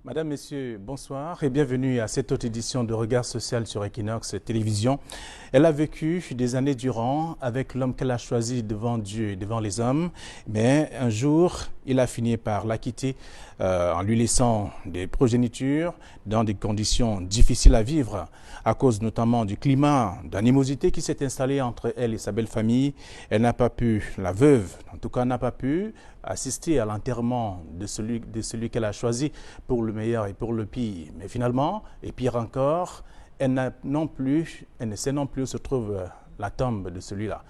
Madame, Messieurs, bonsoir et bienvenue à cette autre édition de Regard social sur Equinox Télévision. Elle a vécu des années durant avec l'homme qu'elle a choisi devant Dieu et devant les hommes, mais un jour, il a fini par la quitter en lui laissant des progénitures dans des conditions difficiles à vivre à cause notamment du climat d'animosité qui s'est installé entre elle et sa belle famille. Elle n'a pas pu, la veuve en tout cas n'a pas pu assister à l'enterrement de celui qu'elle a choisi pour le meilleur et pour le pire. Mais finalement, et pire encore, elle ne sait non plus où se trouve la tombe de celui-là.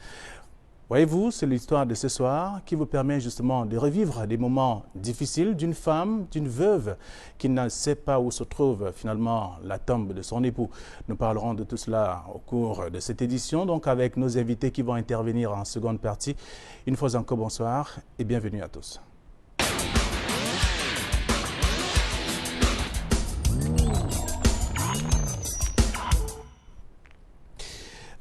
Voyez-vous, c'est l'histoire de ce soir qui vous permet justement de revivre des moments difficiles d'une femme, d'une veuve qui ne sait pas où se trouve finalement la tombe de son époux. Nous parlerons de tout cela au cours de cette édition, donc avec nos invités qui vont intervenir en seconde partie. Une fois encore, bonsoir et bienvenue à tous.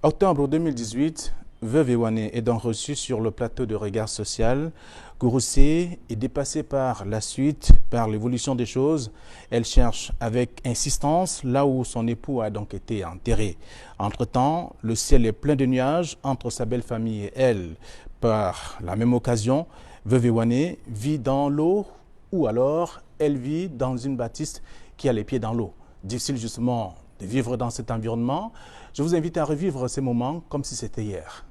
Octobre 2018, Veuve Ewane est donc reçue sur le plateau de Regard social. Courroucée et dépassée par la suite, par l'évolution des choses, elle cherche avec insistance là où son époux a donc été enterré. Entre-temps, le ciel est plein de nuages entre sa belle famille et elle. Par la même occasion, Veuve Ewane vit dans l'eau ou alors elle vit dans une bâtisse qui a les pieds dans l'eau. Difficile justement de vivre dans cet environnement. Je vous invite à revivre ces moments comme si c'était hier.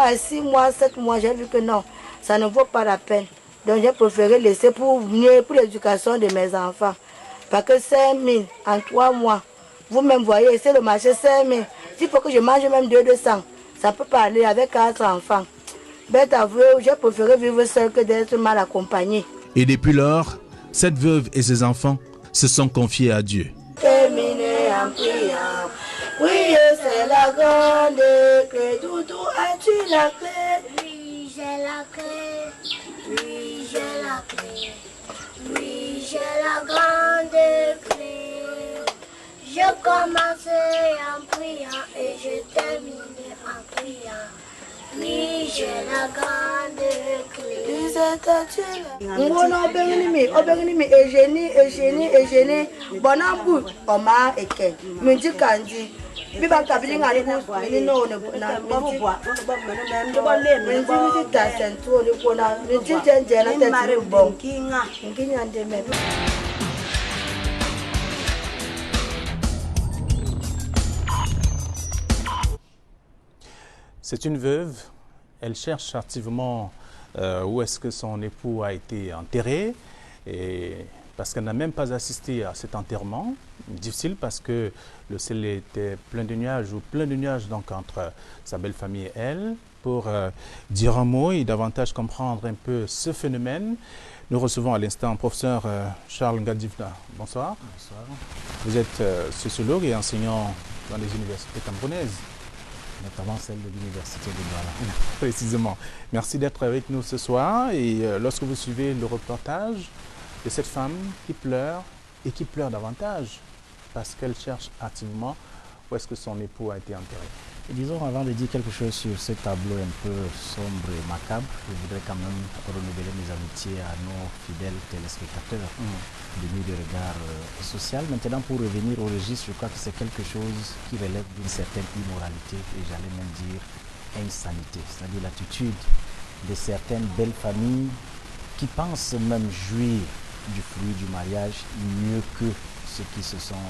À 6 mois, 7 mois, j'ai vu que non, ça ne vaut pas la peine. Donc j'ai préféré laisser pour l'éducation de mes enfants. Parce que 5 000 en 3 mois, vous-même voyez, c'est le marché 5 000. S'il faut que je mange même 200, ça peut pas aller avec 4 enfants. Bête avouée, j'ai préféré vivre seule que d'être mal accompagnée. Et depuis lors, cette veuve et ses enfants se sont confiés à Dieu. Terminé en priant. Oui, c'est la grande clé. Doudou, as-tu la clé? Oui, j'ai la clé. Oui, j'ai la clé. Oui, j'ai la grande clé. Je commençais en priant et je terminais en priant. Oui, j'ai la grande clé. Ngono obengi ejeni bonambu oma eke minji kanji biba kabili ngani ku mini no ne na minji ta sentu ni kona minji jenje na tetu bon nginya ndeme. C'est une veuve, elle cherche activement où est-ce que son époux a été enterré, et parce qu'elle n'a même pas assisté à cet enterrement. Difficile parce que le ciel était plein de nuages donc entre sa belle famille et elle. Pour dire un mot et davantage comprendre un peu ce phénomène, nous recevons à l'instant professeur Charles Ngadjifna. Bonsoir. Bonsoir. Vous êtes sociologue et enseignant dans les universités camerounaises. Notamment celle de l'université de Douala. Précisément. Merci d'être avec nous ce soir. Et lorsque vous suivez le reportage de cette femme qui pleure et qui pleure davantage parce qu'elle cherche activement où est-ce que son époux a été enterré. Et disons, avant de dire quelque chose sur ce tableau un peu sombre et macabre, je voudrais quand même renouveler mes amitiés à nos fidèles téléspectateurs de nuit de regard social. Maintenant, pour revenir au registre, je crois que c'est quelque chose qui relève d'une certaine immoralité et j'allais même dire insanité. C'est-à-dire l'attitude de certaines belles familles qui pensent même jouir du fruit du mariage mieux que ceux qui se sont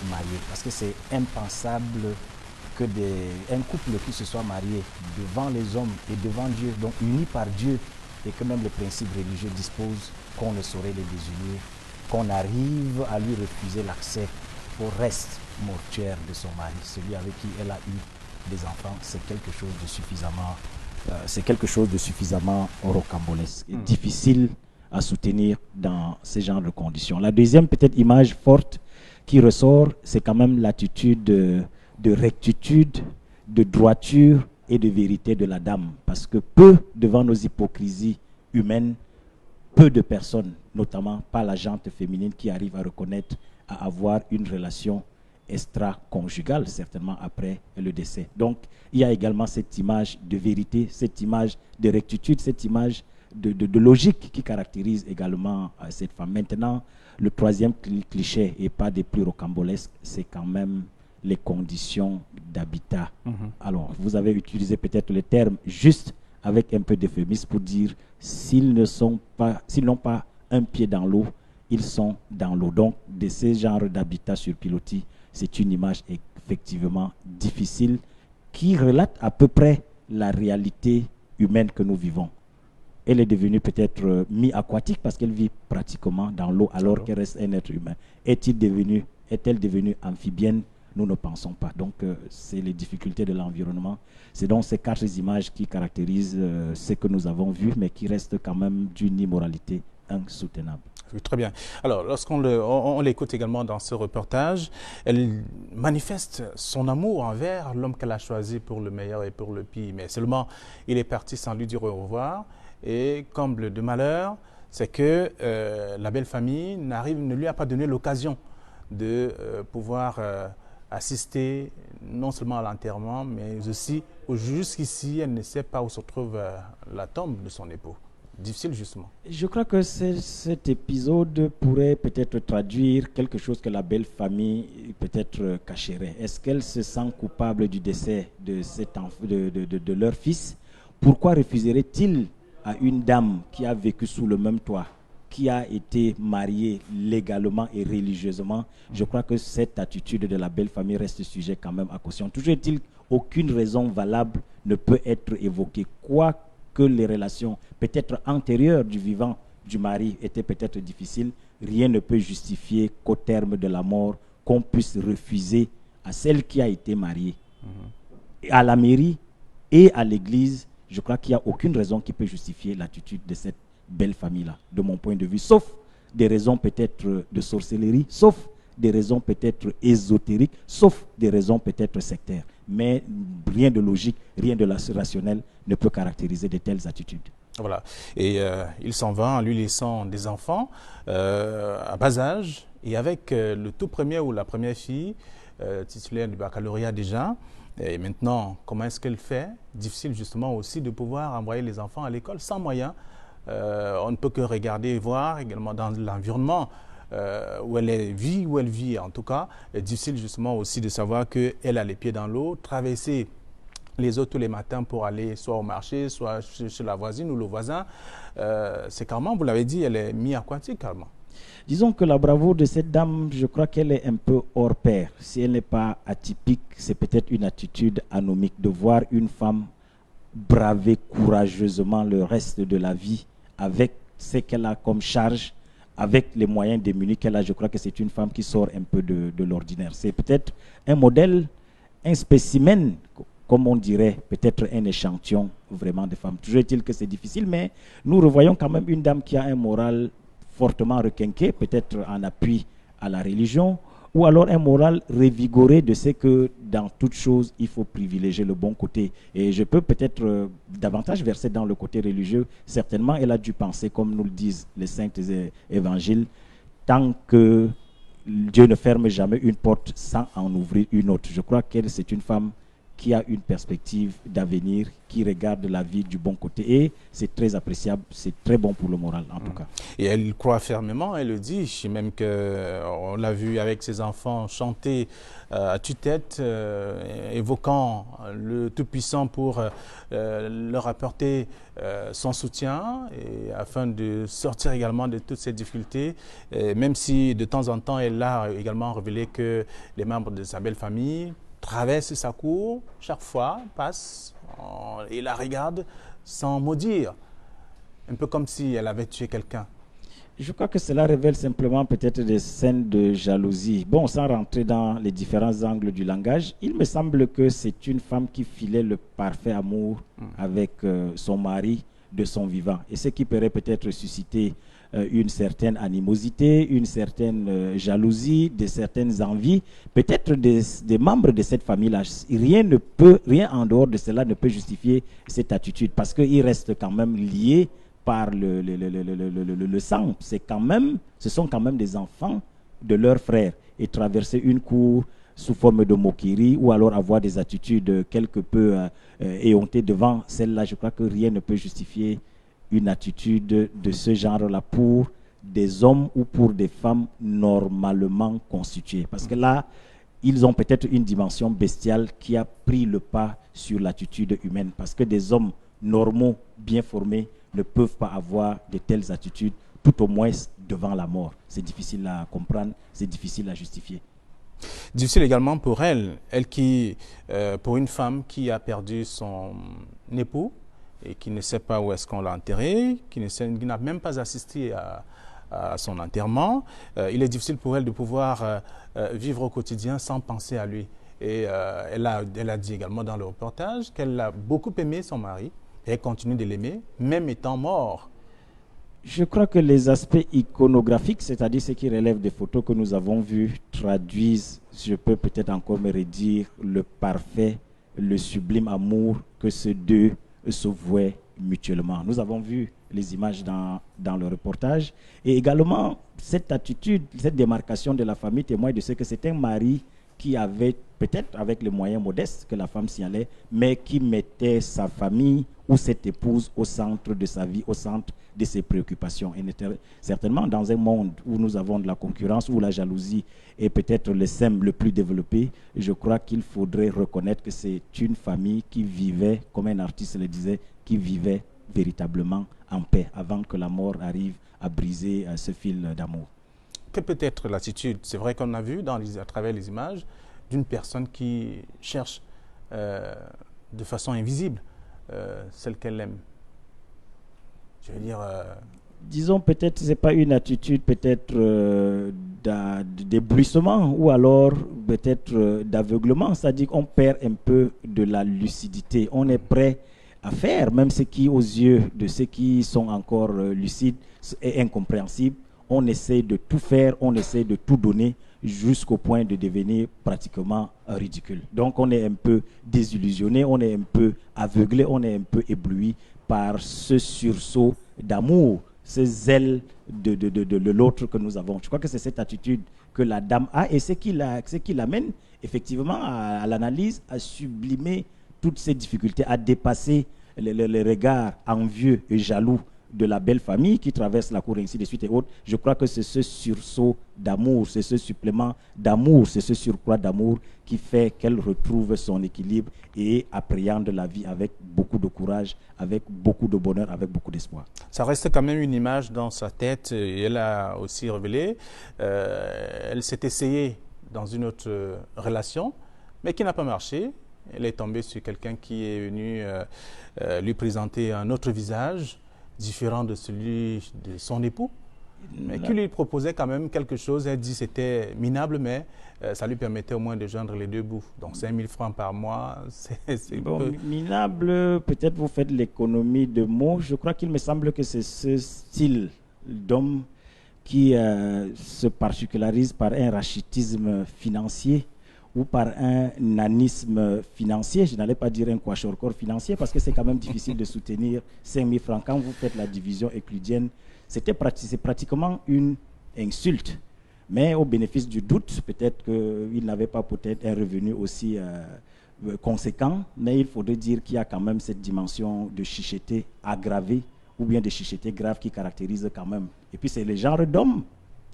mariés. Parce que c'est impensable que un couple qui se soit marié devant les hommes et devant Dieu, donc unis par Dieu, et que même le principe religieux dispose qu'on ne saurait les désunir, qu'on arrive à lui refuser l'accès au reste mortuaire de son mari, celui avec qui elle a eu des enfants, c'est quelque chose de suffisamment rocambolesque et difficile à soutenir dans ce genre de conditions. La deuxième peut-être image forte qui ressort, c'est quand même l'attitude de rectitude, de droiture et de vérité de la dame. Parce que peu, devant nos hypocrisies humaines, peu de personnes, notamment pas la gente féminine, qui arrive à reconnaître, à avoir une relation extra-conjugale, certainement après le décès. Donc, il y a également cette image de vérité, cette image de rectitude, cette image de logique qui caractérise également cette femme. Maintenant, le troisième cliché, et pas des plus rocambolesques, c'est quand même les conditions d'habitat. Alors, vous avez utilisé peut-être le terme juste avec un peu d'euphémisme pour dire s'ils n'ont pas un pied dans l'eau, ils sont dans l'eau. Donc, de ce genre d'habitat sur pilotis, c'est une image effectivement difficile qui relate à peu près la réalité humaine que nous vivons. Elle est devenue peut-être mi-aquatique parce qu'elle vit pratiquement dans l'eau alors qu'elle reste un être humain. Est-elle devenue amphibienne? Nous ne pensons pas. Donc, c'est les difficultés de l'environnement. C'est donc ces 4 images qui caractérisent ce que nous avons vu, mais qui restent quand même d'une immoralité insoutenable. Oui, très bien. Alors, lorsqu'on on l'écoute également dans ce reportage, elle manifeste son amour envers l'homme qu'elle a choisi pour le meilleur et pour le pire. Mais seulement, il est parti sans lui dire au revoir. Et comble de malheur, c'est que la belle famille ne lui a pas donné l'occasion de pouvoir assister non seulement à l'enterrement, mais aussi, jusqu'ici, elle ne sait pas où se trouve la tombe de son époux. Difficile, justement. Je crois que cet épisode pourrait peut-être traduire quelque chose que la belle famille peut-être cacherait. Est-ce qu'elle se sent coupable du décès de leur fils? Pourquoi refuserait-il à une dame qui a vécu sous le même toit, qui a été mariée légalement et religieusement? Je crois que cette attitude de la belle famille reste sujet quand même à caution. Toujours est-il qu'aucune raison valable ne peut être évoquée. Quoi que les relations peut-être antérieures du vivant du mari étaient peut-être difficiles, rien ne peut justifier qu'au terme de la mort, qu'on puisse refuser à celle qui a été mariée. À la mairie et à l'église, je crois qu'il n'y a aucune raison qui peut justifier l'attitude de cette belle famille-là, de mon point de vue, sauf des raisons peut-être de sorcellerie, sauf des raisons peut-être ésotériques, sauf des raisons peut-être sectaires. Mais rien de logique, rien de rationnel ne peut caractériser de telles attitudes. Voilà. Et il s'en va en lui laissant des enfants à bas âge et avec le tout premier ou la première fille titulaire du baccalauréat déjà. Et maintenant, comment est-ce qu'elle fait? Difficile justement aussi de pouvoir envoyer les enfants à l'école sans moyens. On ne peut que regarder et voir également dans l'environnement où elle vit en tout cas. C'est difficile justement aussi de savoir qu'elle a les pieds dans l'eau, traverser les eaux tous les matins pour aller soit au marché, soit chez la voisine ou le voisin. C'est carrément, vous l'avez dit, elle est mi-aquatique carrément. Disons que la bravoure de cette dame, je crois qu'elle est un peu hors pair. Si elle n'est pas atypique, c'est peut-être une attitude anomique de voir une femme braver courageusement le reste de la vie avec ce qu'elle a comme charge, avec les moyens démunis qu'elle a. Je crois que c'est une femme qui sort un peu de l'ordinaire. C'est peut-être un modèle, un spécimen, comme on dirait, peut-être un échantillon vraiment de femme. Toujours est-il que c'est difficile, mais nous revoyons quand même une dame qui a un moral fortement requinqué, peut-être en appui à la religion, ou alors un moral revigoré de ce que dans toute chose, il faut privilégier le bon côté. Et je peux peut-être davantage verser dans le côté religieux. Certainement, elle a dû penser, comme nous le disent les saints évangiles, tant que Dieu ne ferme jamais une porte sans en ouvrir une autre. Je crois qu'elle, c'est une femme qui a une perspective d'avenir, qui regarde la vie du bon côté. Et c'est très appréciable, c'est très bon pour le moral en tout cas. Et elle croit fermement, elle le dit, même qu'on l'a vu avec ses enfants chanter à tue-tête, évoquant le Tout-Puissant pour leur apporter son soutien, et afin de sortir également de toutes ces difficultés, même si de temps en temps elle a également révélé que les membres de sa belle famille traverse sa cour, chaque fois, passe et la regarde sans mot dire. Un peu comme si elle avait tué quelqu'un. Je crois que cela révèle simplement peut-être des scènes de jalousie. Bon, sans rentrer dans les différents angles du langage, il me semble que c'est une femme qui filait le parfait amour avec son mari de son vivant. Et ce qui pourrait peut-être susciter une certaine animosité, une certaine jalousie, de certaines envies, peut-être des membres de cette famille-là. Rien en dehors de cela ne peut justifier cette attitude, parce qu'ils restent quand même liés par le sang. Ce sont quand même des enfants de leurs frères. Et traverser une cour, sous forme de moquerie ou alors avoir des attitudes quelque peu éhontées devant celle-là. Je crois que rien ne peut justifier une attitude de ce genre-là pour des hommes ou pour des femmes normalement constituées. Parce que là, ils ont peut-être une dimension bestiale qui a pris le pas sur l'attitude humaine. Parce que des hommes normaux, bien formés, ne peuvent pas avoir de telles attitudes, tout au moins devant la mort. C'est difficile à comprendre, c'est difficile à justifier. Difficile également pour elle qui, pour une femme qui a perdu son époux et qui ne sait pas où est-ce qu'on l'a enterré, qui n'a même pas assisté à son enterrement. Il est difficile pour elle de pouvoir vivre au quotidien sans penser à lui. Et elle a dit également dans le reportage qu'elle a beaucoup aimé son mari et elle continue de l'aimer, même étant mort. Je crois que les aspects iconographiques, c'est-à-dire ce qui relève des photos que nous avons vues, traduisent, je peux peut-être encore me redire, le parfait, le sublime amour que ces deux se vouaient mutuellement. Nous avons vu les images dans le reportage et également cette attitude, cette démarcation de la famille témoigne de ce que c'est un mari qui avait, peut-être avec les moyens modestes que la femme s'y allait, mais qui mettait sa famille ou cette épouse au centre de sa vie, au centre de ses préoccupations. Et certainement dans un monde où nous avons de la concurrence, où la jalousie est peut-être le sème le plus développé, je crois qu'il faudrait reconnaître que c'est une famille qui vivait, comme un artiste le disait, qui vivait véritablement en paix avant que la mort arrive à briser ce fil d'amour. Quelle peut être l'attitude? C'est vrai qu'on a vu à travers les images d'une personne qui cherche de façon invisible celle qu'elle aime. Je veux dire... Disons peut-être c'est pas une attitude peut-être d'éblouissement ou alors peut-être d'aveuglement, c'est-à-dire qu'on perd un peu de la lucidité. On est prêt à faire, même ce qui aux yeux de ceux qui sont encore lucides est incompréhensible. On essaie de tout faire, on essaie de tout donner jusqu'au point de devenir pratiquement ridicule. Donc on est un peu désillusionné, on est un peu aveuglé, on est un peu ébloui par ce sursaut d'amour, ce zèle de l'autre que nous avons. Je crois que c'est cette attitude que la dame a et ce qui l'amène effectivement à l'analyse, à sublimer toutes ces difficultés, à dépasser les regards envieux et jaloux de la belle famille qui traverse la cour, ainsi de suite et autres. Je crois que c'est ce sursaut d'amour, c'est ce supplément d'amour, c'est ce surcroît d'amour qui fait qu'elle retrouve son équilibre et appréhende la vie avec beaucoup de courage, avec beaucoup de bonheur, avec beaucoup d'espoir. Ça reste quand même une image dans sa tête et elle a aussi révélé, elle s'est essayée dans une autre relation, mais qui n'a pas marché. Elle est tombée sur quelqu'un qui est venu lui présenter un autre visage, différent de celui de son épout, mais qui lui proposait quand même quelque chose. Elle dit que c'était minable, mais ça lui permettait au moins de joindre les deux bouts. Donc 5 000 francs par mois, c'est bon, peu... Minable, peut-être vous faites l'économie de mots. Je crois qu'il me semble que c'est ce style d'homme qui se particularise par un rachitisme financier ou par un nanisme financier. Je n'allais pas dire un quachorcor financier parce que c'est quand même difficile de soutenir 5 000 francs. Quand vous faites la division euclidienne, c'est pratiquement une insulte. Mais au bénéfice du doute, peut-être qu'il n'avait pas peut-être un revenu aussi conséquent, mais il faudrait dire qu'il y a quand même cette dimension de chicheté aggravée ou bien de chicheté grave qui caractérise quand même. Et puis c'est le genre d'hommes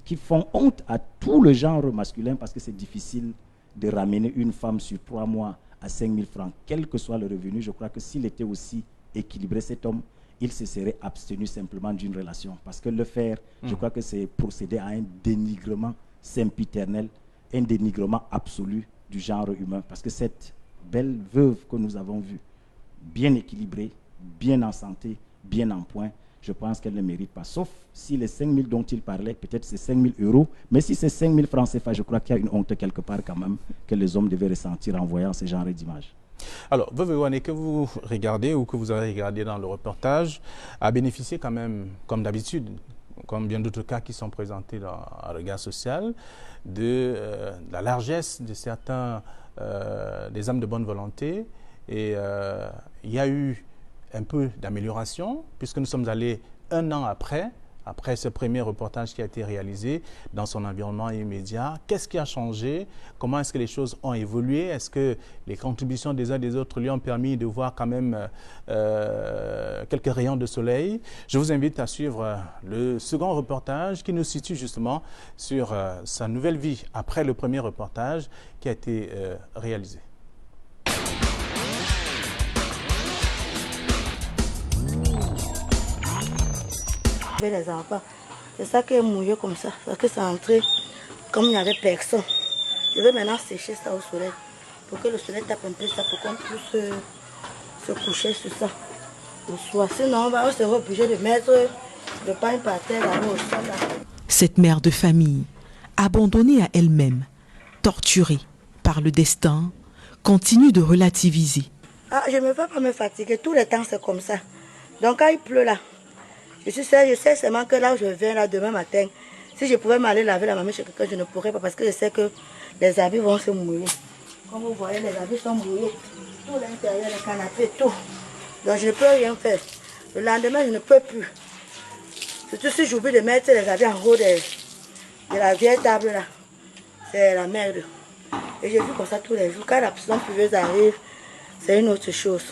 qui font honte à tout le genre masculin parce que c'est difficile de ramener une femme sur 3 mois à 5 000 francs, quel que soit le revenu. Je crois que s'il était aussi équilibré, cet homme, il se serait abstenu simplement d'une relation. Parce que le faire, je crois que c'est procéder à un dénigrement sempiternel, un dénigrement absolu du genre humain. Parce que cette belle veuve que nous avons vue, bien équilibrée, bien en santé, bien en point, je pense qu'elle ne mérite pas. Sauf si les 5 000 dont il parlait, peut-être c'est 5 000 euros. Mais si c'est 5 000 francs CFA, je crois qu'il y a une honte quelque part quand même que les hommes devaient ressentir en voyant ce genre d'images. Alors, Veuve Ewane, que vous regardez ou que vous avez regardé dans le reportage, a bénéficié quand même, comme d'habitude, comme bien d'autres cas qui sont présentés dans un regard social, de la largesse de certains, des âmes de bonne volonté. Et il y a eu un peu d'amélioration, puisque nous sommes allés 1 an après après ce premier reportage qui a été réalisé dans son environnement immédiat. Qu'est-ce qui a changé? Comment est-ce que les choses ont évolué? Est-ce que les contributions des uns des autres lui ont permis de voir quand même quelques rayons de soleil? Je vous invite à suivre le second reportage qui nous situe justement sur sa nouvelle vie après le premier reportage qui a été réalisé. Les enfants, c'est ça qui est mouillé comme ça, parce que c'est entré comme il n'y avait personne. Je vais maintenant sécher ça au soleil, pour que le soleil tape un peu ça, pour qu'on puisse se coucher sur ça le soir. Sinon, on sera obligé de mettre le pain par terre là au sol. Là. Cette mère de famille, abandonnée à elle-même, torturée par le destin, continue de relativiser. Ah, je ne veux pas me fatiguer, tout le temps c'est comme ça. Donc quand il pleut là, je sais seulement que là où je viens, là, demain matin, si je pouvais m'aller laver la mamie chez quelqu'un, je ne pourrais pas parce que je sais que les habits vont se mouiller. Comme vous voyez, les habits sont mouillés. Tout l'intérieur, les canapés, tout. Donc je ne peux rien faire. Le lendemain, je ne peux plus. Surtout si j'oublie de mettre les habits en haut de la vieille table là. C'est la merde. Et je vis comme ça tous les jours. Quand la saison pluvieuse arrive, c'est une autre chose.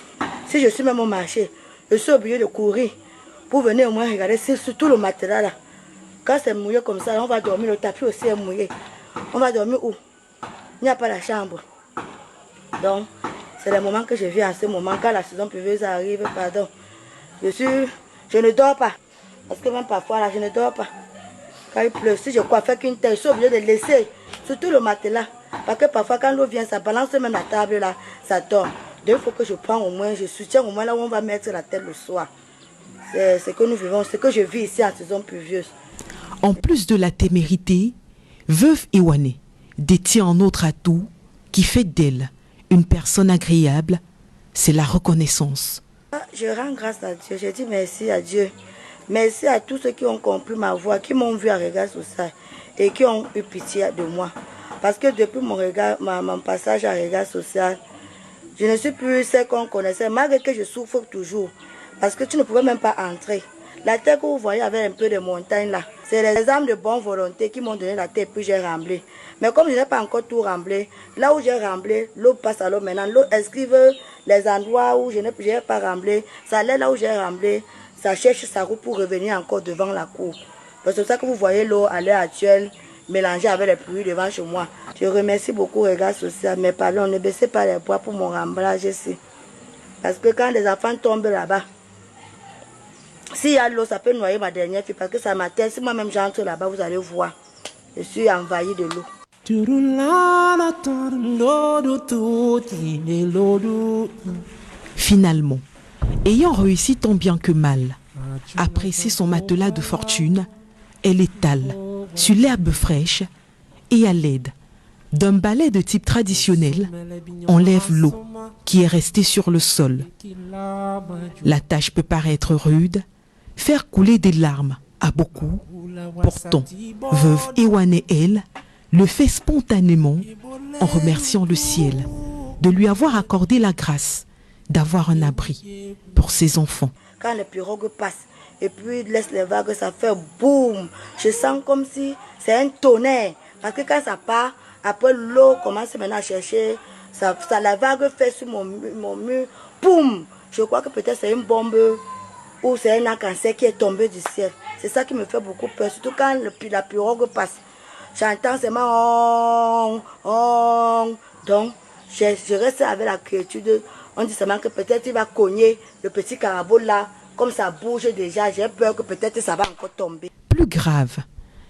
Si je suis même au marché, je suis obligé de courir. Pour venir au moins regarder sur tout le matériel là. Quand c'est mouillé comme ça, on va dormir, le tapis aussi est mouillé. On va dormir où? Il n'y a pas la chambre. Donc, c'est le moment que je vis à ce moment. Quand la saison pluvieuse arrive, pardon, je ne dors pas. Parce que même parfois là, je ne dors pas. Quand il pleut, si je crois faire qu'une tête, je suis obligé de laisser sur tout le matelas. Parce que parfois quand l'eau vient, ça balance même la table là, ça tombe. Donc il faut que je prenne au moins, je soutiens au moins là où on va mettre la tête le soir. C'est ce que nous vivons, ce que je vis ici en saison pluvieuse. En plus de la témérité, veuve Iwane détient un autre atout qui fait d'elle une personne agréable, c'est la reconnaissance. Je rends grâce à Dieu, je dis merci à Dieu. Merci à tous ceux qui ont compris ma voix, qui m'ont vu à Regard Social et qui ont eu pitié de moi. Parce que depuis mon passage à Regard Social, je ne suis plus celle qu'on connaissait, malgré que je souffre toujours. Parce que tu ne pouvais même pas entrer. La terre que vous voyez avec un peu de montagne là, c'est les âmes de bonne volonté qui m'ont donné la terre puis j'ai remblé. Mais comme je n'ai pas encore tout remblé, là où j'ai remblé, l'eau passe à l'eau maintenant. L'eau esquive les endroits où je n'ai pas remblé. Ça allait là où j'ai remblé, ça cherche sa route pour revenir encore devant la cour. C'est pour ça que vous voyez l'eau à l'heure actuelle mélangée avec les pluies devant chez moi. Je remercie beaucoup Regard Social, mais pardon, ne baissez pas les bois pour mon remblage ici. Parce que quand les enfants tombent là-bas, s'il y a l'eau, ça peut noyer ma dernière fille parce que ça m'atteint. Si moi-même j'entre là-bas, vous allez voir. Je suis envahie de l'eau. Finalement, ayant réussi tant bien que mal à presser son matelas de fortune, elle étale sur l'herbe fraîche et à l'aide d'un balai de type traditionnel, enlève l'eau qui est restée sur le sol. La tâche peut paraître rude, faire couler des larmes à beaucoup. Pourtant, veuve Iwane, elle, le fait spontanément en remerciant le ciel de lui avoir accordé la grâce d'avoir un abri pour ses enfants. Quand les pirogues passent et puis laissent les vagues, ça fait boum. Je sens comme si c'est un tonnerre. Parce que quand ça part, après l'eau commence maintenant à chercher, la vague fait sur mon mur, boum. Je crois que peut-être c'est une bombe ou c'est un arc-en-ciel qui est tombé du ciel. C'est ça qui me fait beaucoup peur, surtout quand la pirogue passe. J'entends seulement on. Donc, je reste avec la quiétude. On dit seulement que peut-être il va cogner le petit carabout là. Comme ça bouge déjà, j'ai peur que peut-être ça va encore tomber. Plus grave,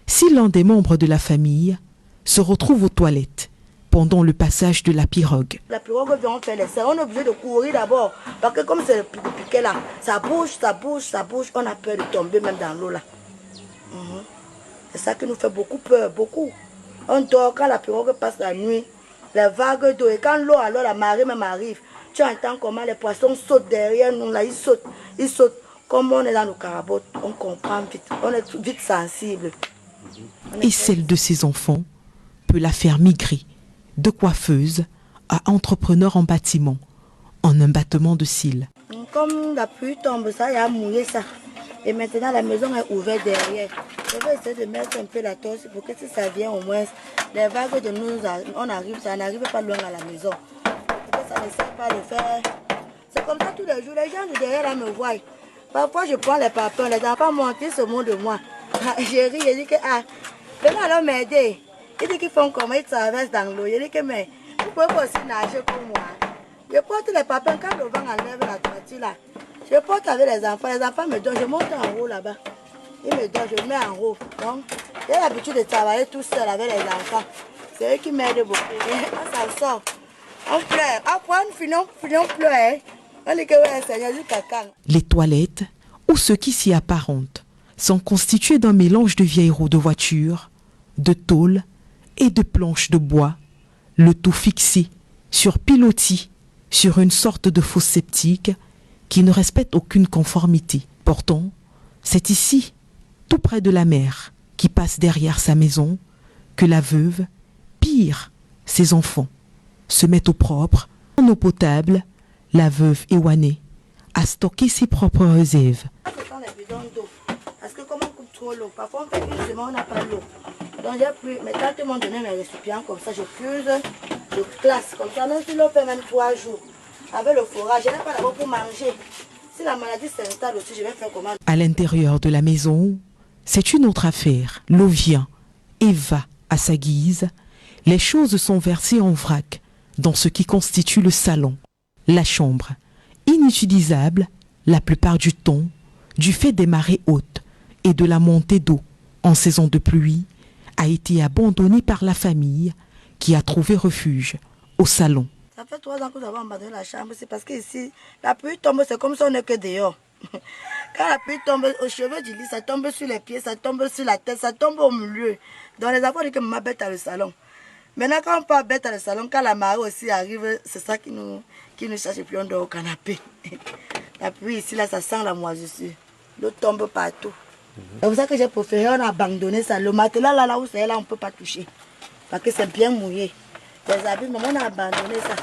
si l'un des membres de la famille se retrouve aux toilettes pendant le passage de la pirogue. La pirogue vient faire l'essai. On est obligé de courir d'abord. Parce que comme c'est le piquet là, ça bouge, ça bouge, ça bouge. On a peur de tomber même dans l'eau là. C'est ça qui nous fait beaucoup peur, beaucoup. On dort quand la pirogue passe la nuit. Les vagues d'eau. Et quand l'eau, alors la marée même arrive, tu entends comment les poissons sautent derrière nous là. Ils sautent. Comme on est dans le carabot, on comprend vite. On est vite sensible. Et celle de ses enfants peut la faire migrer de coiffeuse à entrepreneur en bâtiment, en un battement de cils. Comme la pluie tombe, ça, il a mouillé ça. Et maintenant, la maison est ouverte derrière. Je vais essayer de mettre un peu la torche pour que si ça vient au moins, les vagues de nous, ça n'arrive pas loin à la maison. Parce que ça ne sert pas de faire. C'est comme ça tous les jours. Les gens de derrière là me voient. Parfois, je prends les papins, les enfants montent, ils se moquent de moi. Je ris, je dis que, venez alors m'aider. Ils disent qu'ils font comment, ils traversent dans l'eau. Je dis que, mais vous pouvez pas aussi nager comme moi. Je porte les papins quand le vent enlève la toiture là. Je porte avec les enfants me donnent, je monte en haut là-bas. Ils me donnent, je mets en haut. Donc, j'ai l'habitude de travailler tout seul avec les enfants. C'est eux qui m'aident beaucoup. Quand ça sort, on pleure. Après, on finit, on pleure. On dit que ouais, Seigneur, du caca. Les toilettes, ou ce qui s'y apparente, sont constituées d'un mélange de vieilles roues de voiture, de tôle et de planches de bois, le tout fixé sur pilotis, sur une sorte de fosse septique qui ne respecte aucune conformité. Pourtant, c'est ici, tout près de la mer, qui passe derrière sa maison, que la veuve, pire, ses enfants, se met au propre, en eau potable. La veuve Ewane a stocké ses propres réserves. Ce sont les bidons d'eau. Parce que comme on coupe trop l'eau, parfois on fait une semaine, on n'a pas l'eau. Donc j'ai pris, mais quand ils m'ont donné mes récipients comme ça, je puse, je classe comme ça. Même si l'eau fait même 3 jours, avec le forage, je n'ai pas d'abord pour manger. Si la maladie s'installe aussi, je vais faire comment? À l'intérieur de la maison, c'est une autre affaire. L'eau vient et va à sa guise. Les choses sont versées en vrac dans ce qui constitue le salon. La chambre, inutilisable la plupart du temps, du fait des marées hautes et de la montée d'eau en saison de pluie, a été abandonnée par la famille qui a trouvé refuge au salon. Ça fait 3 ans que nous avons abandonné la chambre, c'est parce qu'ici, la pluie tombe, c'est comme si on n'est que dehors. Quand la pluie tombe aux cheveux du lit, ça tombe sur les pieds, ça tombe sur la tête, ça tombe au milieu. Donc les enfants disent que maman bête à le salon. Maintenant, quand on part bête à le salon, quand la marée aussi arrive, c'est ça qui nous cherche et puis on dort au canapé. La pluie ici, là, ça sent la moisissure. L'eau tombe partout. C'est pour ça que j'ai préféré abandonner ça. Le matelas, là où c'est là, on ne peut pas toucher. Parce que c'est bien mouillé. Les habits, maman, on a abandonné ça.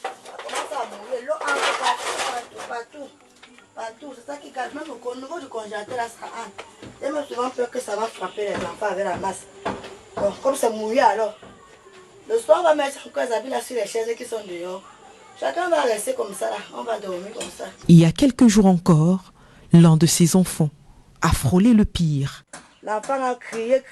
Ça commence à mouiller. L'eau entre partout. C'est ça qui cache. Même au niveau du congélateur, là, ça entre. J'ai même souvent peur que ça va frapper les enfants avec la masse. Donc, comme c'est mouillé alors, le soir, on va mettre encore les habits là sur les chaises qui sont dehors. Chacun va rester comme ça, là. On va dormir comme ça. Il y a quelques jours encore, l'un de ses enfants a frôlé le pire. L'enfant a crié.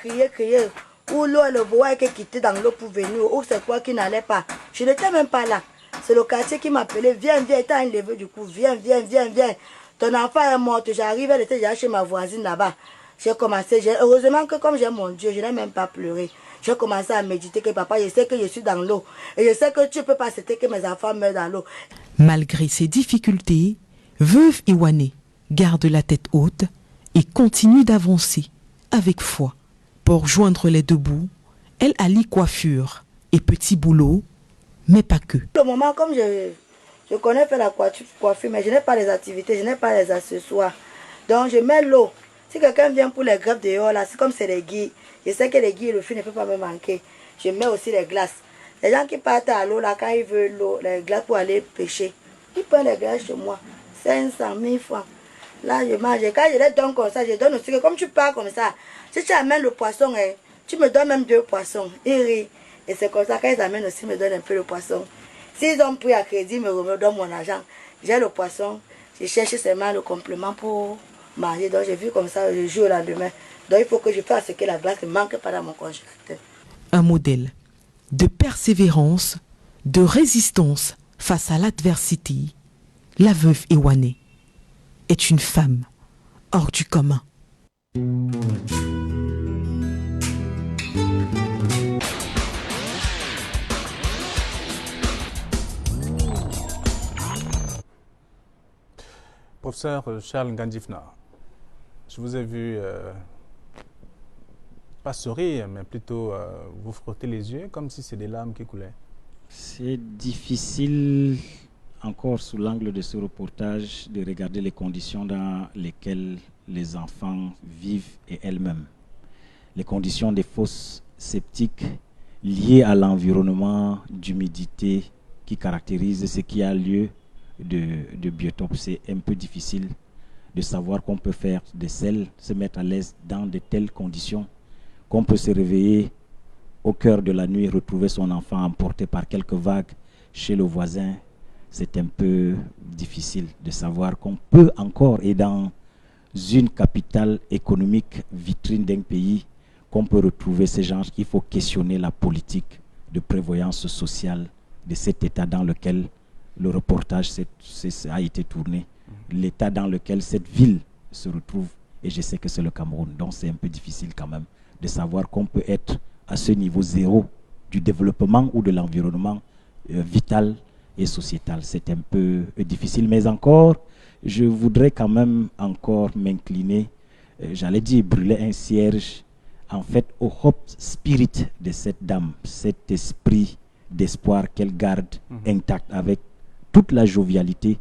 Où l'eau et le bois qui quitté dans l'eau pour venir, ou c'est quoi qui n'allait pas. Je n'étais même pas là. C'est le quartier qui m'appelait. Viens, t'as un levé du coup. Viens. Ton enfant est mort. J'arrive, elle était déjà chez ma voisine là-bas. J'ai commencé, heureusement que comme j'ai mon Dieu, je n'ai même pas pleuré. J'ai commencé à méditer que papa, je sais que je suis dans l'eau. Et je sais que tu ne peux pas accepter que mes enfants meurent dans l'eau. Malgré ces difficultés, veuve Ewane garde la tête haute et continue d'avancer avec foi. Pour joindre les deux bouts, elle allie coiffure et petit boulot, mais pas que. Au moment, comme je connais faire la coiffure, mais je n'ai pas les activités, je n'ai pas les accessoires. Donc je mets l'eau. Si quelqu'un vient pour les greffes dehors, là, c'est comme c'est les guilles. Je sais que les guilles, le fil ne peut pas me manquer. Je mets aussi les glaces. Les gens qui partent à l'eau, là, quand ils veulent l'eau, les glaces pour aller pêcher, ils prennent les glaces chez moi. 500 000 francs. Là, je mange. Quand je les donne comme ça, je donne aussi que comme tu pars comme ça, si tu amènes le poisson, tu me donnes même 2 poissons. Ils rient. Et c'est comme ça, quand ils amènent aussi, ils me donnent un peu le poisson. S'ils ont pris à crédit, ils me donnent mon argent. J'ai le poisson. Je cherche seulement le complément pour manger. Donc j'ai vu comme ça le jour au lendemain. Donc il faut que je fasse ce que la glace ne manque pas dans mon congélateur. Un modèle de persévérance, de résistance face à l'adversité. La veuve Ewane est une femme hors du commun. Professeur Charles Ngandifna, je vous ai vu pas sourire, mais plutôt vous frotter les yeux comme si c'était des larmes qui coulaient. C'est difficile, encore sous l'angle de ce reportage, de regarder les conditions dans lesquelles les enfants vivent et elles-mêmes. Les conditions des fosses septiques liées à l'environnement d'humidité qui caractérise ce qui a lieu de biotope. C'est un peu difficile de savoir qu'on peut faire des selles, se mettre à l'aise dans de telles conditions, qu'on peut se réveiller au cœur de la nuit, retrouver son enfant emporté par quelques vagues chez le voisin. C'est un peu difficile de savoir qu'on peut encore, et dans une capitale économique, vitrine d'un pays, qu'on peut retrouver ces gens. Il faut questionner la politique de prévoyance sociale de cet état dans lequel le reportage a été tourné, l'état dans lequel cette ville se retrouve, et je sais que c'est le Cameroun. Donc c'est un peu difficile quand même de savoir qu'on peut être à ce niveau zéro du développement ou de l'environnement vital et sociétal. C'est un peu difficile, mais encore, je voudrais quand même encore m'incliner, j'allais dire brûler un cierge, en fait, au hope spirit de cette dame, cet esprit d'espoir qu'elle garde intact avec toute la jovialité,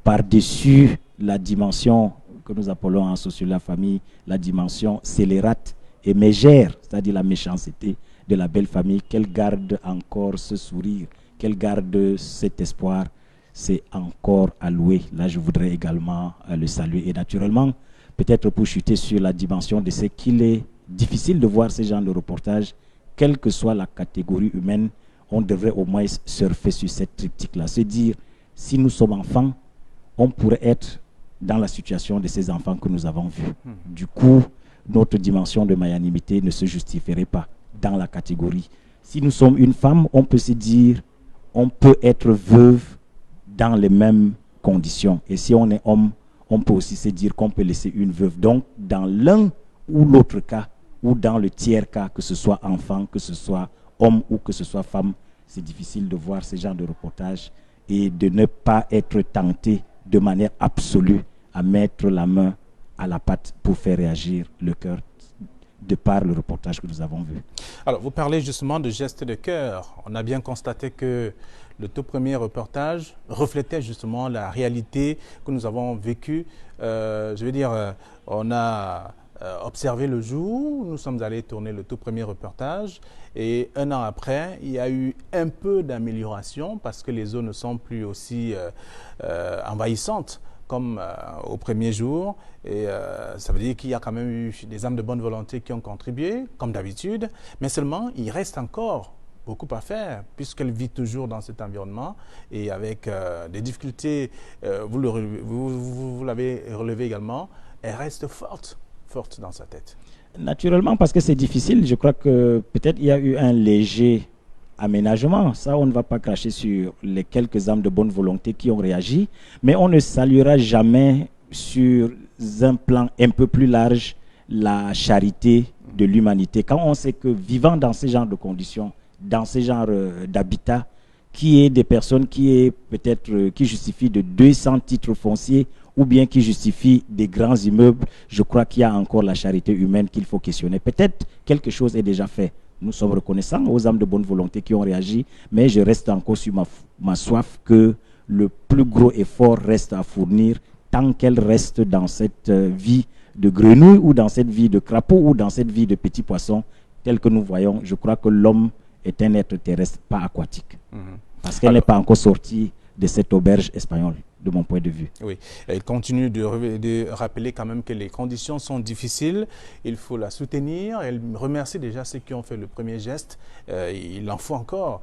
par-dessus la dimension que nous appelons en sociologie la famille, la dimension scélérate et mégère, c'est-à-dire la méchanceté de la belle famille, qu'elle garde encore ce sourire, qu'elle garde cet espoir, c'est encore à louer. Là, je voudrais également le saluer. Et naturellement, peut-être pour chuter sur la dimension de ce qu'il est difficile de voir ce genre de reportage, quelle que soit la catégorie humaine, on devrait au moins surfer sur cette triptyque-là. Se dire, si nous sommes enfants, on pourrait être dans la situation de ces enfants que nous avons vus. Du coup, notre dimension de magnanimité ne se justifierait pas dans la catégorie. Si nous sommes une femme, on peut se dire, on peut être veuve dans les mêmes conditions. Et si on est homme, on peut aussi se dire qu'on peut laisser une veuve. Donc, dans l'un ou l'autre cas, ou dans le tiers cas, que ce soit enfant, que ce soit homme ou que ce soit femme, c'est difficile de voir ce genre de reportage et de ne pas être tenté de manière absolue à mettre la main à la pâte pour faire réagir le cœur de par le reportage que nous avons vu. Alors, vous parlez justement de gestes de cœur. On a bien constaté que le tout premier reportage reflétait justement la réalité que nous avons vécue. Je veux dire, on a observé le jour où nous sommes allés tourner le tout premier reportage et un an après, il y a eu un peu d'amélioration parce que les eaux ne sont plus aussi envahissantes comme au premier jour. Et ça veut dire qu'il y a quand même eu des âmes de bonne volonté qui ont contribué, comme d'habitude, mais seulement il reste encore beaucoup à faire puisqu'elle vit toujours dans cet environnement et avec des difficultés, vous l'avez relevé également, elle reste forte dans sa tête. Naturellement, parce que c'est difficile, je crois que peut-être il y a eu un léger aménagement. Ça, on ne va pas cracher sur les quelques âmes de bonne volonté qui ont réagi, mais on ne saluera jamais sur un plan un peu plus large la charité de l'humanité. Quand on sait que vivant dans ce genre de conditions, dans ce genre d'habitat, qui est des personnes qui justifient de 200 titres fonciers ou bien qui justifient des grands immeubles, je crois qu'il y a encore la charité humaine qu'il faut questionner. Peut-être quelque chose est déjà fait. Nous sommes reconnaissants aux âmes de bonne volonté qui ont réagi, mais je reste encore sur ma soif que le plus gros effort reste à fournir tant qu'elle reste dans cette vie de grenouille ou dans cette vie de crapaud ou dans cette vie de petit poisson tel que nous voyons. Je crois que l'homme est un être terrestre, pas aquatique. Parce qu'elle n'est pas encore sortie de cette auberge espagnole, de mon point de vue. Oui, elle continue de rappeler quand même que les conditions sont difficiles, il faut la soutenir. Elle remercie déjà ceux qui ont fait le premier geste, il en faut encore,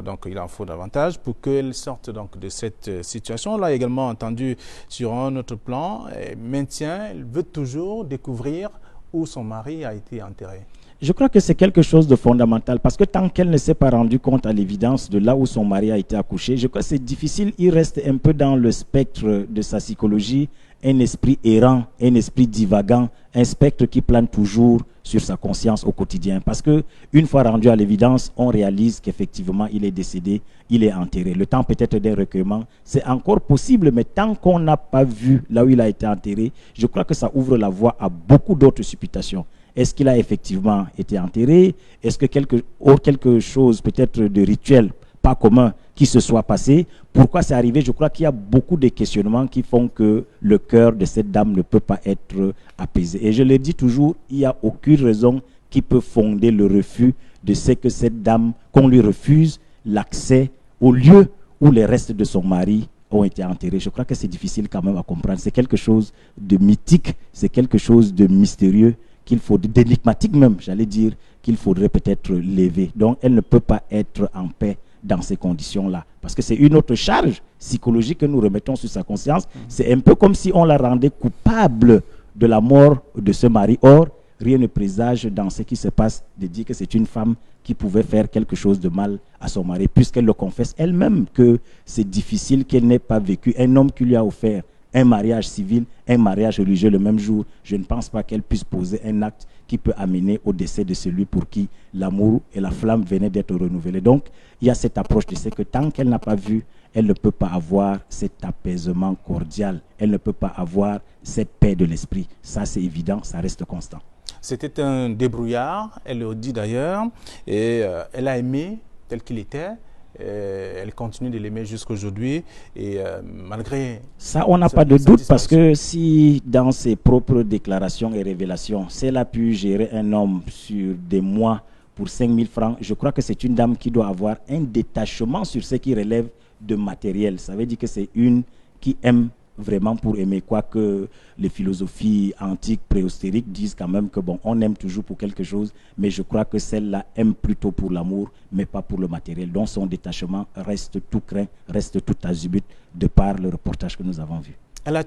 donc il en faut davantage pour qu'elle sorte donc de cette situation. On l'a également entendu sur un autre plan, elle veut toujours découvrir où son mari a été enterré. Je crois que c'est quelque chose de fondamental parce que tant qu'elle ne s'est pas rendue compte à l'évidence de là où son mari a été accouché, je crois que c'est difficile. Il reste un peu dans le spectre de sa psychologie, un esprit errant, un esprit divagant, un spectre qui plane toujours sur sa conscience au quotidien. Parce que une fois rendu à l'évidence, on réalise qu'effectivement il est décédé, il est enterré. Le temps peut-être d'un recueillement, c'est encore possible, mais tant qu'on n'a pas vu là où il a été enterré, je crois que ça ouvre la voie à beaucoup d'autres supputations. Est-ce qu'il a effectivement été enterré? Est-ce que quelque chose peut-être de rituel, pas commun, qui se soit passé? Pourquoi c'est arrivé? Je crois qu'il y a beaucoup de questionnements qui font que le cœur de cette dame ne peut pas être apaisé. Et je le dis toujours, il n'y a aucune raison qui peut fonder le refus de ce que cette dame, qu'on lui refuse l'accès au lieu où les restes de son mari ont été enterrés. Je crois que c'est difficile quand même à comprendre. C'est quelque chose de mythique, c'est quelque chose de mystérieux, d'énigmatique même, j'allais dire, qu'il faudrait peut-être lever. Donc, elle ne peut pas être en paix dans ces conditions-là. Parce que c'est une autre charge psychologique que nous remettons sur sa conscience. C'est un peu comme si on la rendait coupable de la mort de ce mari. Or, rien ne présage dans ce qui se passe de dire que c'est une femme qui pouvait faire quelque chose de mal à son mari, puisqu'elle le confesse elle-même que c'est difficile qu'elle n'ait pas vécu. Un homme qui lui a offert un mariage civil, un mariage religieux le même jour, je ne pense pas qu'elle puisse poser un acte qui peut amener au décès de celui pour qui l'amour et la flamme venaient d'être renouvelés. Donc, il y a cette approche de ce que tant qu'elle n'a pas vu, elle ne peut pas avoir cet apaisement cordial, elle ne peut pas avoir cette paix de l'esprit. Ça, c'est évident, ça reste constant. C'était un débrouillard, elle le dit d'ailleurs, et elle a aimé tel qu'il était. Elle continue de l'aimer jusqu'aujourd'hui et malgré... Ça, on n'a pas de doute parce que si dans ses propres déclarations et révélations, si elle a pu gérer un homme sur des mois pour 5 000 francs, je crois que c'est une dame qui doit avoir un détachement sur ce qui relève de matériel. Ça veut dire que c'est une qui aime vraiment pour aimer, quoique les philosophies antiques, préhystériques disent quand même que bon, on aime toujours pour quelque chose, mais je crois que celle-là aime plutôt pour l'amour, mais pas pour le matériel. Donc son détachement reste tout craint, reste tout azimut de par le reportage que nous avons vu. Elle a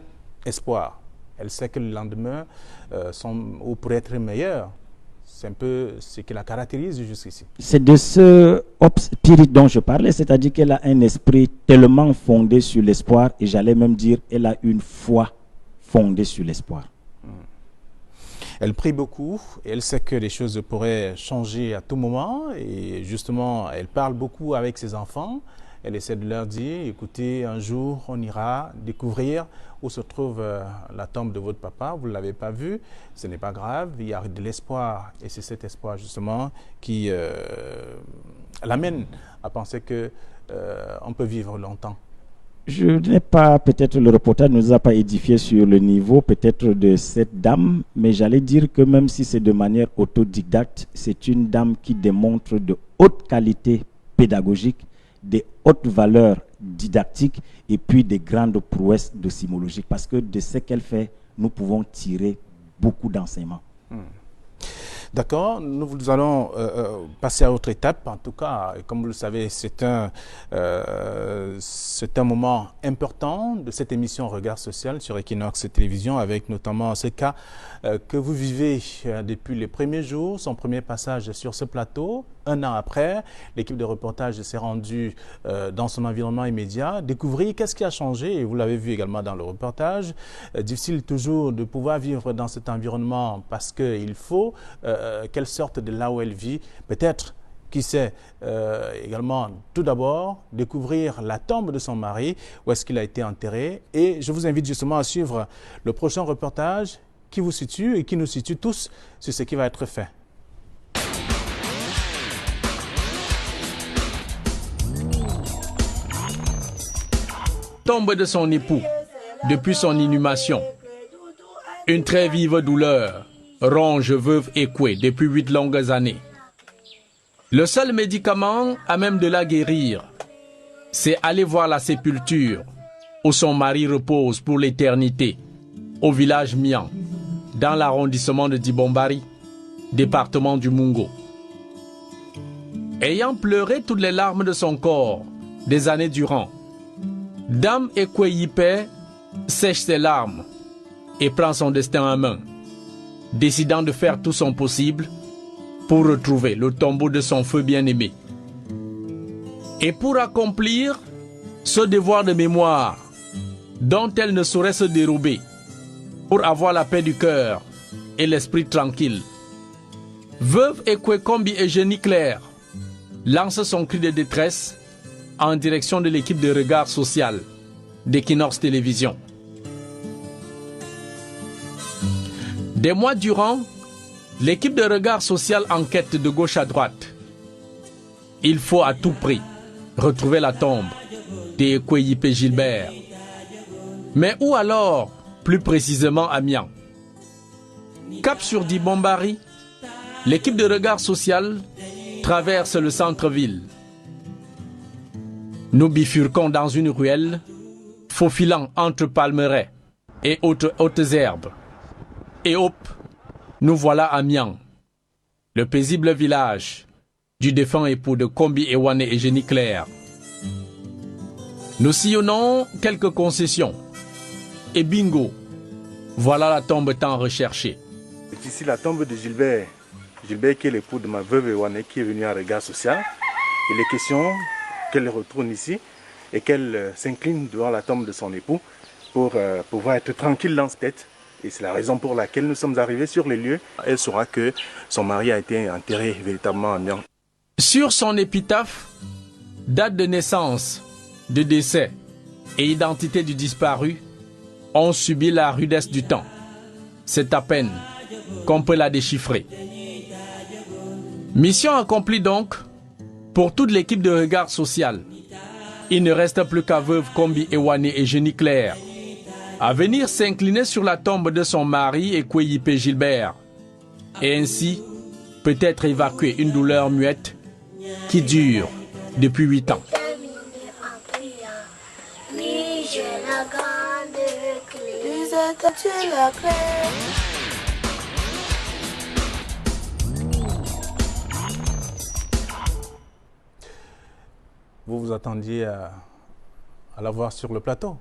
espoir. Elle sait que le lendemain pourrait être meilleur. C'est un peu ce qui la caractérise jusqu'ici. C'est de ce spirit dont je parlais, c'est-à-dire qu'elle a un esprit tellement fondé sur l'espoir, et j'allais même dire, elle a une foi fondée sur l'espoir. Elle prie beaucoup, et elle sait que les choses pourraient changer à tout moment, et justement, elle parle beaucoup avec ses enfants. Elle essaie de leur dire, écoutez, un jour, on ira découvrir où se trouve la tombe de votre papa. Vous ne l'avez pas vu, ce n'est pas grave, il y a de l'espoir. Et c'est cet espoir, justement, qui l'amène à penser qu'on peut vivre longtemps. Je n'ai pas, peut-être le reportage ne nous a pas édifié sur le niveau peut-être de cette dame, mais j'allais dire que même si c'est de manière autodidacte, c'est une dame qui démontre de haute qualité pédagogique, des hautes valeurs didactiques et puis des grandes prouesses docimologiques. Parce que de ce qu'elle fait, nous pouvons tirer beaucoup d'enseignements. D'accord, nous allons passer à autre étape. En tout cas, comme vous le savez, c'est un moment important de cette émission Regard Social sur Equinox Télévision, avec notamment ce cas que vous vivez depuis les premiers jours, son premier passage sur ce plateau. Un an après, l'équipe de reportage s'est rendue dans son environnement immédiat, découvrir qu'est-ce qui a changé, et vous l'avez vu également dans le reportage. Difficile toujours de pouvoir vivre dans cet environnement parce qu'il faut qu'elle sorte de là où elle vit. Peut-être, qui sait, également, tout d'abord, découvrir la tombe de son mari, où est-ce qu'il a été enterré. Et je vous invite justement à suivre le prochain reportage qui vous situe et qui nous situe tous sur ce qui va être fait. Tombe de son époux, depuis son inhumation. Une très vive douleur ronge veuve Ekwe depuis 8 longues années. Le seul médicament à même de la guérir, c'est aller voir la sépulture où son mari repose pour l'éternité, au village Mian, dans l'arrondissement de Dibombari, département du Mungo. Ayant pleuré toutes les larmes de son corps des années durant, Dame Ekwe Yipe sèche ses larmes et prend son destin en main, décidant de faire tout son possible pour retrouver le tombeau de son feu bien-aimé. Et pour accomplir ce devoir de mémoire dont elle ne saurait se dérober, pour avoir la paix du cœur et l'esprit tranquille, veuve Ekwe Kombi et Génie Claire lance son cri de détresse en direction de l'équipe de Regard Social d'Equinox Télévision. Des mois durant, l'équipe de Regard Social enquête de gauche à droite. Il faut à tout prix retrouver la tombe d'Ekwe Yipe Gilbert. Mais où alors, plus précisément à Mian? Cap sur Dibombari, l'équipe de Regard Social traverse le centre-ville. Nous bifurquons dans une ruelle faufilant entre palmeraies et hautes herbes. Et hop, nous voilà à Mian, le paisible village du défunt époux de Kombi Ewane et Jenny Claire. Nous sillonnons quelques concessions. Et bingo, voilà la tombe tant recherchée. C'est ici la tombe de Gilbert. Gilbert qui est l'époux de ma veuve Ewane qui est venu à Regard Social. Il est question qu'elle retourne ici et qu'elle s'incline devant la tombe de son époux pour pouvoir être tranquille dans sa tête. Et c'est la raison pour laquelle nous sommes arrivés sur les lieux. Elle saura que son mari a été enterré véritablement en Mian. Sur son épitaphe, date de naissance, de décès et identité du disparu ont subi la rudesse du temps. C'est à peine qu'on peut la déchiffrer. Mission accomplie donc pour toute l'équipe de Regard Social. Il ne reste plus qu'à veuve Kombi Ewane et Jenny Claire à venir s'incliner sur la tombe de son mari Ekweyipe Gilbert et ainsi peut-être évacuer une douleur muette qui dure depuis 8 ans. Oui, j'ai la grande clé. La clé. Vous vous attendiez à la voir sur le plateau?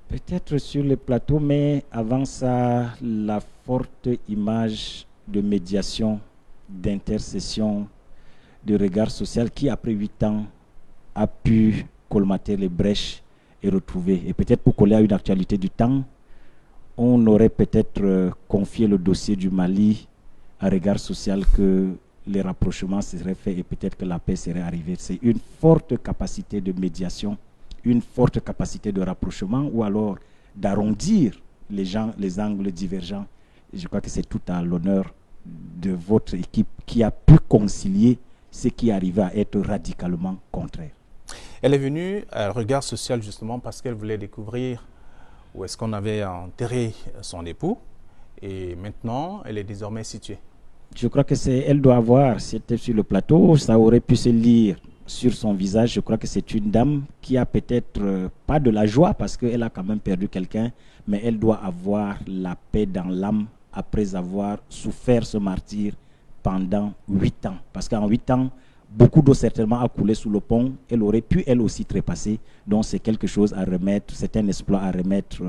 Peut-être sur le plateau, mais avant ça, la forte image de médiation, d'intercession, de regard social qui, après 8 ans, a pu colmater les brèches et retrouver. Et peut-être pour coller à une actualité du temps, on aurait peut-être confié le dossier du Mali à regard social que les rapprochements seraient faits et peut-être que la paix serait arrivée. C'est une forte capacité de médiation, une forte capacité de rapprochement ou alors d'arrondir les angles divergents. Et je crois que c'est tout à l'honneur de votre équipe qui a pu concilier ce qui arrivait à être radicalement contraire. Elle est venue à Regard Social justement parce qu'elle voulait découvrir où est-ce qu'on avait enterré son époux et maintenant elle est désormais située. Je crois que elle doit avoir, c'était sur le plateau, ça aurait pu se lire sur son visage. Je crois que c'est une dame qui a peut-être pas de la joie parce qu'elle a quand même perdu quelqu'un, mais elle doit avoir la paix dans l'âme après avoir souffert ce martyre pendant 8 ans. Parce qu'en 8 ans, beaucoup d'eau certainement a coulé sous le pont. Elle aurait pu elle aussi trépasser. Donc c'est quelque chose à remettre, c'est un exploit à remettre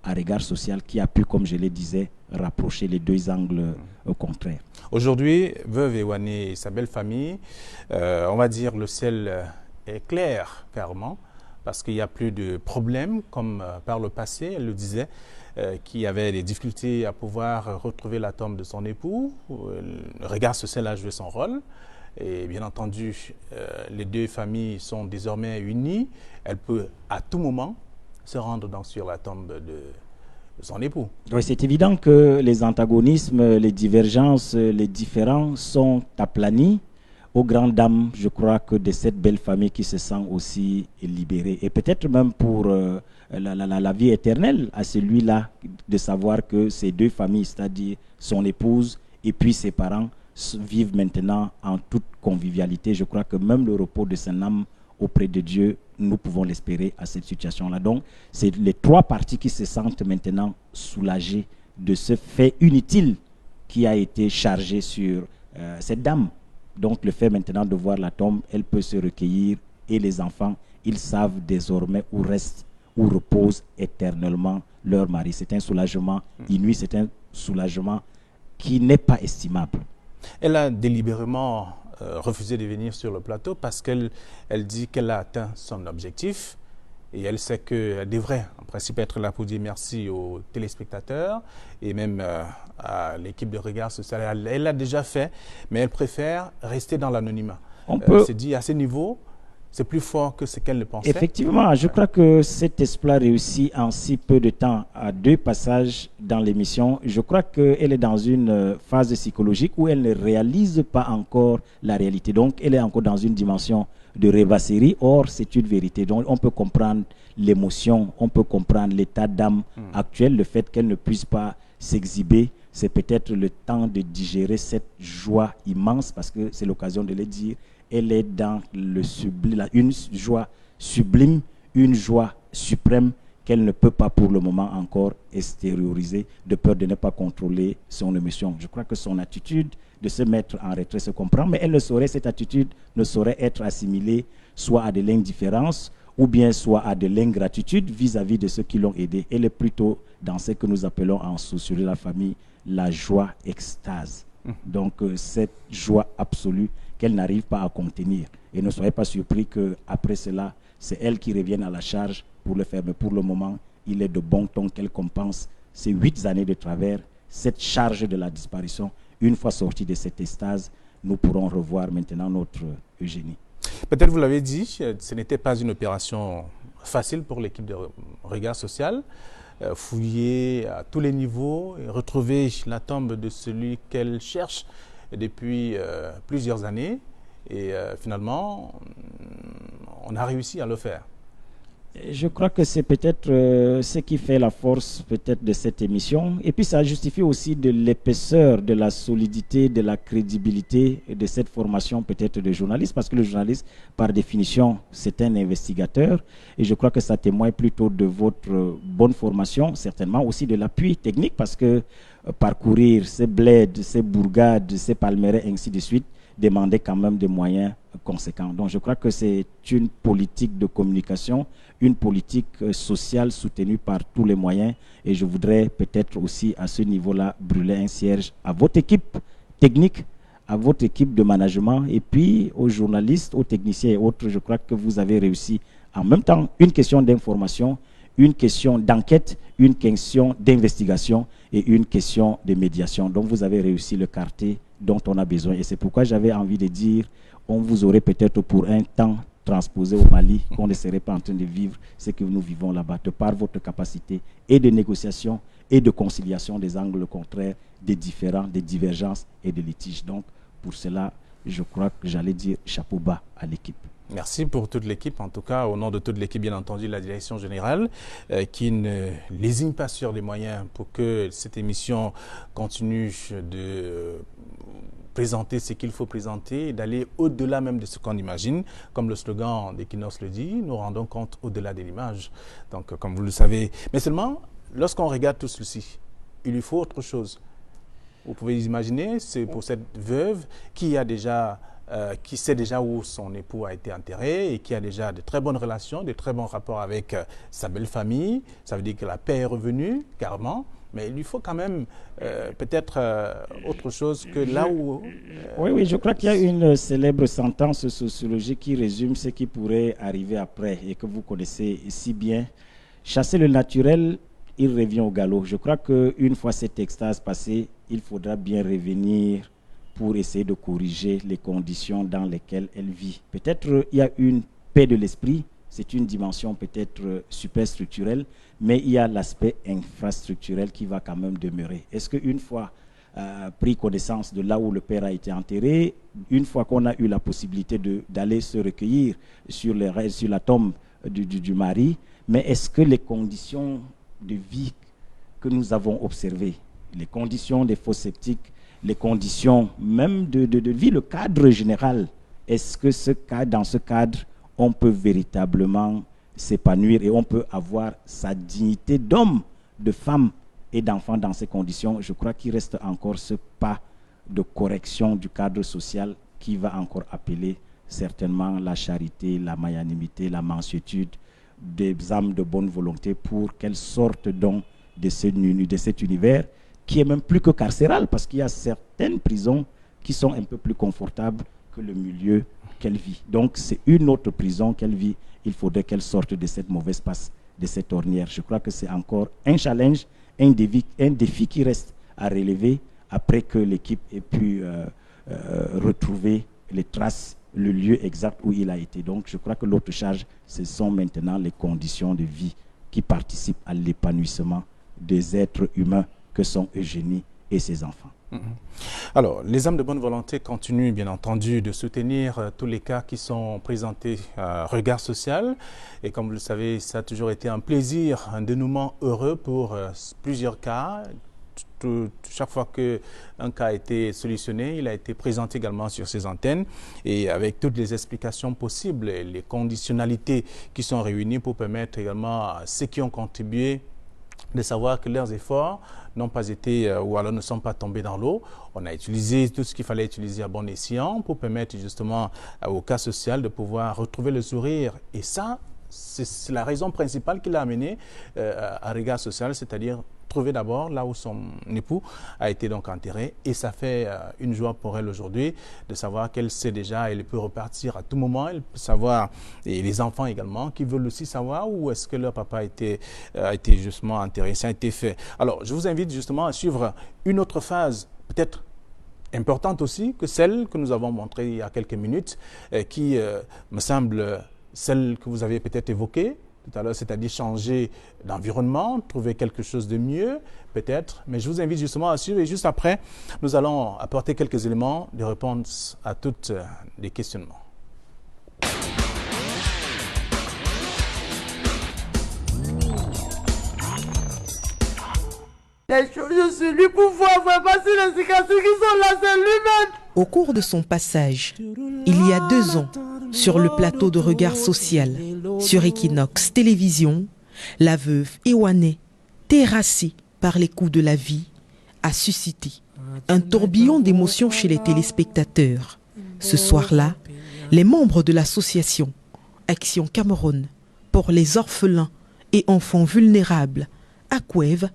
à Regard Social qui a pu, comme je le disais, rapprocher les deux angles au contraire. Aujourd'hui, veuve Ewane et sa belle famille, on va dire le ciel est clair carrément parce qu'il n'y a plus de problèmes comme par le passé, elle le disait, qu'il y avait des difficultés à pouvoir retrouver la tombe de son époux. Le Regard Social a joué son rôle. Et bien entendu, les deux familles sont désormais unies. Elle peut à tout moment se rendre donc sur la tombe de son époux. Oui, c'est évident que les antagonismes, les divergences, les différends sont aplanis aux grandes dames, je crois, que de cette belle famille qui se sent aussi libérée. Et peut-être même pour la vie éternelle à celui-là, de savoir que ces deux familles, c'est-à-dire son épouse et puis ses parents, vivent maintenant en toute convivialité. Je crois que même le repos de son âme auprès de Dieu, nous pouvons l'espérer à cette situation-là. Donc, c'est les trois parties qui se sentent maintenant soulagées de ce fait inutile qui a été chargé sur cette dame. Donc, le fait maintenant de voir la tombe, elle peut se recueillir et les enfants, ils savent désormais où reste, où repose éternellement leur mari. C'est un soulagement inouï, c'est un soulagement qui n'est pas estimable. Elle a délibérément refusé de venir sur le plateau parce qu'elle dit qu'elle a atteint son objectif et elle sait qu'elle devrait en principe être là pour dire merci aux téléspectateurs et même à l'équipe de Regard Social. Elle l'a déjà fait, mais elle préfère rester dans l'anonymat. Elle s'est dit à ce niveau, c'est plus fort que ce qu'elle ne pensait. Effectivement, je crois que cet exploit réussi en si peu de temps à 2 passages dans l'émission. Je crois qu'elle est dans une phase psychologique où elle ne réalise pas encore la réalité. Donc, elle est encore dans une dimension de rêvasserie. Or, c'est une vérité. Donc, on peut comprendre l'émotion, on peut comprendre l'état d'âme actuel, le fait qu'elle ne puisse pas s'exhiber. C'est peut-être le temps de digérer cette joie immense parce que c'est l'occasion de le dire. Elle est dans le sublime, une joie sublime, une joie suprême qu'elle ne peut pas pour le moment encore extérioriser, de peur de ne pas contrôler son émotion. Je crois que son attitude de se mettre en retrait se comprend, mais cette attitude ne saurait être assimilée soit à de l'indifférence ou bien soit à de l'ingratitude vis-à-vis de ceux qui l'ont aidé. Elle est plutôt dans ce que nous appelons en sociologie la famille la joie extase. Donc cette joie absolue qu'elle n'arrive pas à contenir. Et ne soyez pas surpris qu'après cela, c'est elle qui revienne à la charge pour le faire. Mais pour le moment, il est de bon ton qu'elle compense ces 8 années de travers, cette charge de la disparition. Une fois sortie de cette extase, nous pourrons revoir maintenant notre Eugénie. Peut-être vous l'avez dit, ce n'était pas une opération facile pour l'équipe de Regard Social. Fouiller à tous les niveaux et retrouver la tombe de celui qu'elle cherche depuis plusieurs années. Et finalement, on a réussi à le faire. Je crois que c'est peut-être ce qui fait la force peut-être de cette émission. Et puis ça justifie aussi de l'épaisseur, de la solidité, de la crédibilité de cette formation peut-être de journaliste. Parce que le journaliste, par définition, c'est un investigateur. Et je crois que ça témoigne plutôt de votre bonne formation, certainement aussi de l'appui technique. Parce que parcourir ces bleds, ces bourgades, ces palmeraies, ainsi de suite, demandait quand même des moyens conséquents. Donc je crois que c'est une politique de communication, une politique sociale soutenue par tous les moyens. Et je voudrais peut-être aussi à ce niveau-là brûler un cierge à votre équipe technique, à votre équipe de management et puis aux journalistes, aux techniciens et autres. Je crois que vous avez réussi en même temps une question d'information, une question d'enquête, une question d'investigation et une question de médiation. Donc vous avez réussi le quartier dont on a besoin. Et c'est pourquoi j'avais envie de dire, on vous aurait peut-être pour un temps transposé au Mali, qu'on ne serait pas en train de vivre ce que nous vivons là-bas, de par votre capacité et de négociation et de conciliation des angles contraires, des différends, des divergences et des litiges. Donc pour cela, je crois que j'allais dire chapeau bas à l'équipe. Merci pour toute l'équipe, en tout cas au nom de toute l'équipe, bien entendu, la direction générale qui ne lésine pas sur les moyens pour que cette émission continue de présenter ce qu'il faut présenter et d'aller au-delà même de ce qu'on imagine. Comme le slogan d'Equinox le dit, nous rendons compte au-delà de l'image. Donc comme vous le savez, mais seulement lorsqu'on regarde tout ceci, il lui faut autre chose. Vous pouvez imaginer, c'est pour cette veuve qui sait déjà où son époux a été enterré et qui a déjà de très bonnes relations, de très bons rapports avec sa belle famille. Ça veut dire que la paix est revenue, carrément. Mais il lui faut quand même peut-être autre chose que là où... Oui, je crois qu'il y a une célèbre sentence sociologique qui résume ce qui pourrait arriver après et que vous connaissez si bien. Chasser le naturel, il revient au galop. Je crois qu'une fois cette extase passée, il faudra bien revenir pour essayer de corriger les conditions dans lesquelles elle vit. Peut-être il y a une paix de l'esprit, c'est une dimension peut-être superstructurelle, mais il y a l'aspect infrastructurel qui va quand même demeurer. Est-ce qu'une fois pris connaissance de là où le père a été enterré, une fois qu'on a eu la possibilité d'aller se recueillir sur la tombe du mari, mais est-ce que les conditions de vie que nous avons observées, les conditions des fosses septiques, les conditions même de vie, le cadre général, est-ce que dans ce cadre, on peut véritablement s'épanouir et on peut avoir sa dignité d'homme, de femme et d'enfant dans ces conditions? Je crois qu'il reste encore ce pas de correction du cadre social qui va encore appeler certainement la charité, la magnanimité, la mansuétude, des âmes de bonne volonté pour qu'elles sortent donc de cet univers qui est même plus que carcéral, parce qu'il y a certaines prisons qui sont un peu plus confortables que le milieu qu'elle vit. Donc c'est une autre prison qu'elle vit. Il faudrait qu'elle sorte de cette mauvaise passe, de cette ornière. Je crois que c'est encore un challenge, un défi qui reste à relever après que l'équipe ait pu retrouver les traces, le lieu exact où il a été. Donc je crois que l'autre charge, ce sont maintenant les conditions de vie qui participent à l'épanouissement des êtres humains que sont Eugénie et ses enfants. Alors, les âmes de bonne volonté continuent bien entendu de soutenir tous les cas qui sont présentés à Regard Social. Et comme vous le savez, ça a toujours été un plaisir, un dénouement heureux pour plusieurs cas, chaque fois qu'un cas a été solutionné, il a été présenté également sur ces antennes et avec toutes les explications possibles, et les conditionnalités qui sont réunies pour permettre également à ceux qui ont contribué de savoir que leurs efforts n'ont pas été ou alors ne sont pas tombés dans l'eau. On a utilisé tout ce qu'il fallait utiliser à bon escient pour permettre justement au cas social de pouvoir retrouver le sourire. Et ça, c'est la raison principale qui l'a amené à Regard Social, c'est-à-dire trouver d'abord là où son époux a été donc enterré. Et ça fait une joie pour elle aujourd'hui de savoir qu'elle sait déjà, elle peut repartir à tout moment, elle peut savoir, et les enfants également, qui veulent aussi savoir où est-ce que leur papa a été justement enterré. Ça a été fait. Alors, je vous invite justement à suivre une autre phase, peut-être importante aussi, que celle que nous avons montrée il y a quelques minutes, qui me semble celle que vous avez peut-être évoquée tout à l'heure, c'est-à-dire changer d'environnement, trouver quelque chose de mieux, peut-être. Mais je vous invite justement à suivre et juste après, nous allons apporter quelques éléments de réponse à tous les questionnements. Je suis lui pour voir vraiment si les cicatrices qui sont là, c'est lui-même. Au cours de son passage, il y a 2 ans, sur le plateau de Regard Social, sur Equinox Télévision, la veuve Ewane, terrassée par les coups de la vie, a suscité un tourbillon d'émotions chez les téléspectateurs. Ce soir-là, les membres de l'association Action Cameroun pour les orphelins et enfants vulnérables, ACOEV,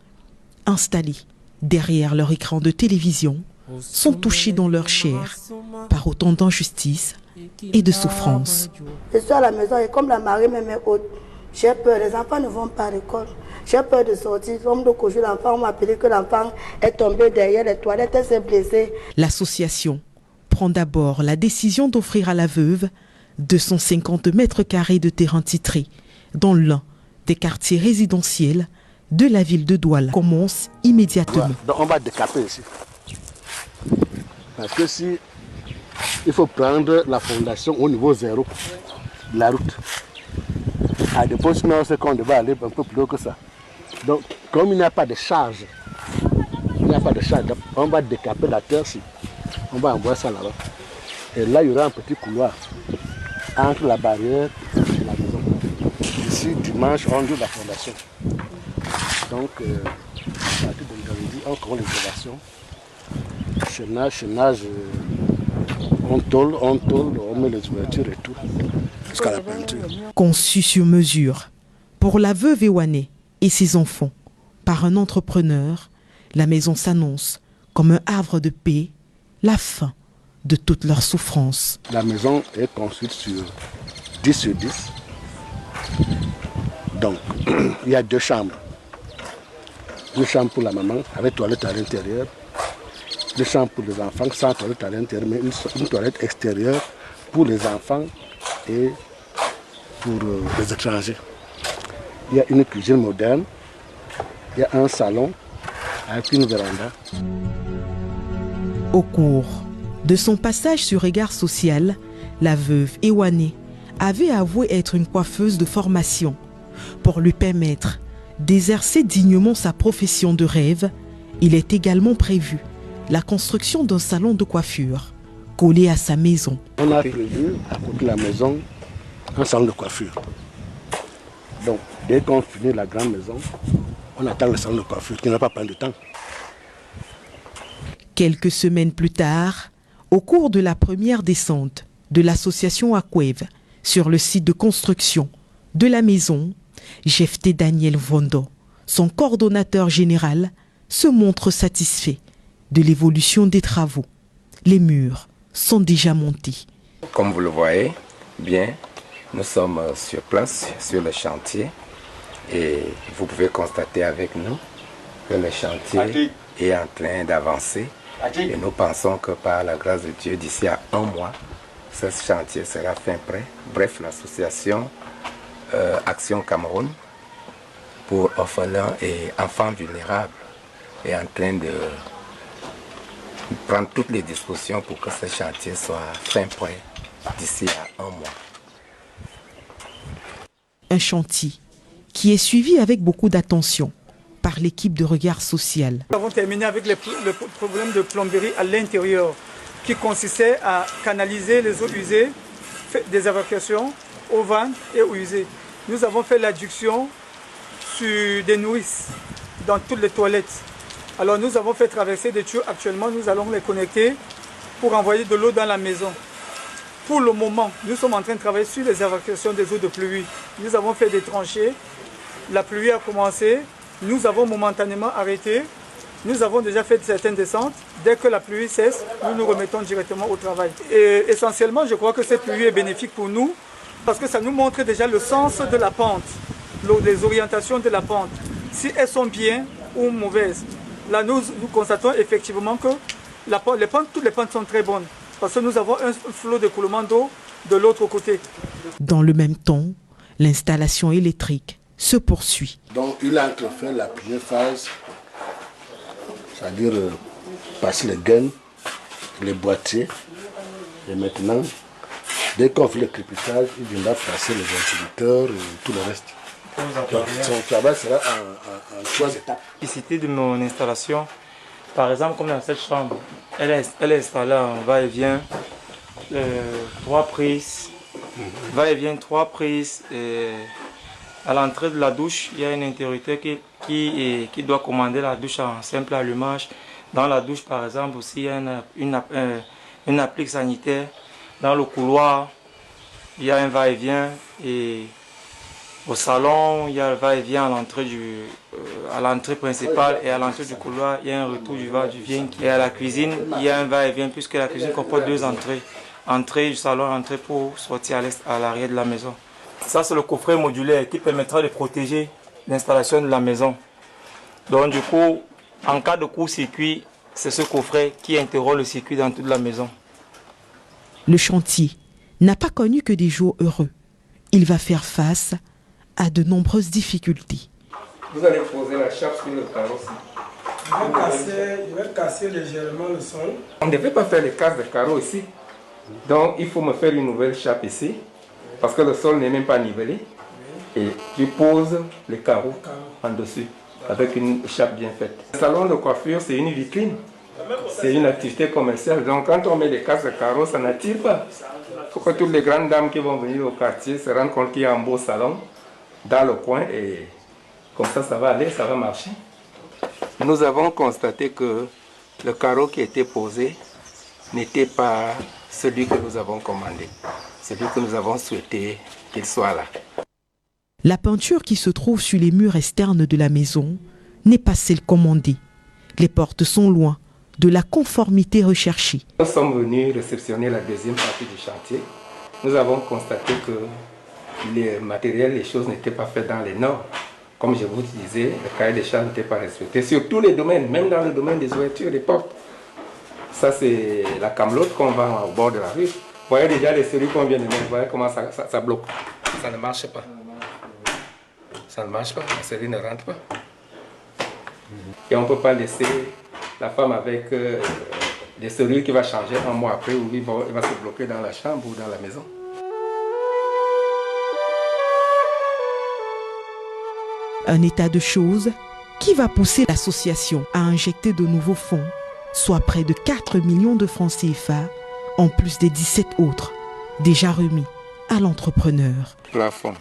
installés derrière leur écran de télévision, sont touchés dans leur chair par autant d'injustice et de souffrance. Je suis à la maison et comme la marée me met haute, j'ai peur, les enfants ne vont pas à l'école. J'ai peur de sortir. Comme de coucher l'enfant, on m'a appelé que l'enfant est tombé derrière les toilettes et s'est blessé. L'association prend d'abord la décision d'offrir à la veuve 250 mètres carrés de terrain titré dans l'un des quartiers résidentiels de la ville de Douala. Commence immédiatement. Voilà. Donc on va décaper ici. Parce que si il faut prendre la fondation au niveau 0 de la route. À des postes, c'est qu'on devait aller un peu plus haut que ça. Donc, comme il n'y a pas de charge, on va décaper la terre ici. On va envoyer ça là-bas. Et là, il y aura un petit couloir entre la barrière et la maison. Ici, dimanche, on ouvre la fondation. Donc, à partir de lundi, on commence l'excavation. Chaînage, on tôle, on met les ouvertures et tout, jusqu'à la peinture. Conçu sur mesure pour la veuve Ewane et ses enfants par un entrepreneur, la maison s'annonce comme un havre de paix, la fin de toutes leurs souffrances. La maison est construite sur 10 sur 10. Donc, il y a 2 chambres. 2 chambres pour la maman, avec toilette à l'intérieur. 2 chambres pour les enfants, sans toilette à l'intérieur, mais une toilette extérieure pour les enfants et pour les étrangers. Il y a une cuisine moderne, il y a un salon avec une véranda. Au cours de son passage sur Regard Social, la veuve Ewane avait avoué être une coiffeuse de formation. Pour lui permettre d'exercer dignement sa profession de rêve, il est également prévu la construction d'un salon de coiffure collé à sa maison. On a prévu à côté de la maison un salon de coiffure. Donc, dès qu'on finit la grande maison, on attend le salon de coiffure qui n'a pas prendre de temps. Quelques semaines plus tard, au cours de la première descente de l'association ACOEV sur le site de construction de la maison, Jefté Daniel Vondo, son coordonnateur général, se montre satisfait de l'évolution des travaux. Les murs sont déjà montés. Comme vous le voyez bien, nous sommes sur place, sur le chantier, et vous pouvez constater avec nous que le chantier est en train d'avancer. Et nous pensons que par la grâce de Dieu, d'ici à 1 mois, ce chantier sera fin prêt. Bref, l'association Action Cameroun pour orphelins et enfants vulnérables est en train de prendre toutes les dispositions pour que ce chantier soit fin prêt d'ici à 1 mois. Un chantier qui est suivi avec beaucoup d'attention, par l'équipe de Regard Social. Nous avons terminé avec le problème de plomberie à l'intérieur qui consistait à canaliser les eaux usées, des évacuations aux vannes et aux usées. Nous avons fait l'adduction sur des nourrices dans toutes les toilettes. Alors nous avons fait traverser des tuyaux. Actuellement, nous allons les connecter pour envoyer de l'eau dans la maison. Pour le moment, nous sommes en train de travailler sur les évacuations des eaux de pluie. Nous avons fait des tranchées. La pluie a commencé. Nous avons momentanément arrêté. Nous avons déjà fait certaines descentes. Dès que la pluie cesse, nous nous remettons directement au travail. Et essentiellement, je crois que cette pluie est bénéfique pour nous parce que ça nous montre déjà le sens de la pente, les orientations de la pente. Si elles sont bien ou mauvaises. Là, nous constatons effectivement que toutes les pentes sont très bonnes parce que nous avons un flot d'écoulement d'eau de l'autre côté. Dans le même temps, l'installation électrique se poursuit. Donc, il a entrefait la première phase, c'est-à-dire passer les gaines, les boîtiers. Et maintenant, dès qu'on fait le crépitage, il viendra passer les ventilateurs et tout le reste. Donc, son travail sera en 3 étapes. La spécificité de mon installation, par exemple, comme dans cette chambre, elle est installée en va-et-vient, 3 prises, va-et-vient 3 prises. Et à l'entrée de la douche, il y a un interrupteur qui doit commander la douche en simple allumage. Dans la douche, par exemple, aussi, il y a une applique sanitaire. Dans le couloir, il y a un va-et-vient. Et au salon, il y a le va-et-vient à l'entrée principale et à l'entrée du couloir, il y a un retour du va-et-vient. Et à la cuisine, il y a un va-et-vient puisque la cuisine comporte 2 entrées. Entrée du salon, entrée pour sortir à l'arrière de la maison. Ça, c'est le coffret modulaire qui permettra de protéger l'installation de la maison. Donc du coup, en cas de court-circuit, c'est ce coffret qui interrompt le circuit dans toute la maison. Le chantier n'a pas connu que des jours heureux. Il va faire face à de nombreuses difficultés. Vous allez poser la chape sur le carreau. Je vais casser légèrement le sol. On ne devait pas faire les casses de carreau ici. Donc il faut me faire une nouvelle chape ici. Parce que le sol n'est même pas nivelé. Et tu poses les carreaux en dessus. Avec une chape bien faite. Le salon de coiffure, c'est une vitrine. C'est une activité commerciale. Donc quand on met des casses de carreaux, ça n'attire pas. Il faut que toutes les grandes dames qui vont venir au quartier se rendent compte qu'il y a un beau salon dans le coin et comme ça va aller, ça va marcher. Nous avons constaté que le carreau qui était posé n'était pas celui que nous avons commandé, celui que nous avons souhaité qu'il soit là. La peinture qui se trouve sur les murs externes de la maison n'est pas celle commandée. Les portes sont loin de la conformité recherchée. Nous sommes venus réceptionner la deuxième partie du chantier. Nous avons constaté que les matériels, les choses n'étaient pas faites dans les normes. Comme je vous disais, le cahier des charges n'était pas respecté sur tous les domaines, même dans le domaine des ouvertures, des portes. Ça, c'est la camelote qu'on vend au bord de la rue. Vous voyez déjà les séries qu'on vient de mettre, vous voyez comment ça bloque. Ça ne marche pas. Ça ne marche pas, la série ne rentre pas. Et on ne peut pas laisser la femme avec des serrures qui va changer un mois après ou il va se bloquer dans la chambre ou dans la maison. Un état de choses qui va pousser l'association à injecter de nouveaux fonds, soit près de 4 millions de francs CFA, en plus des 17 autres déjà remis à l'entrepreneur. Plafond,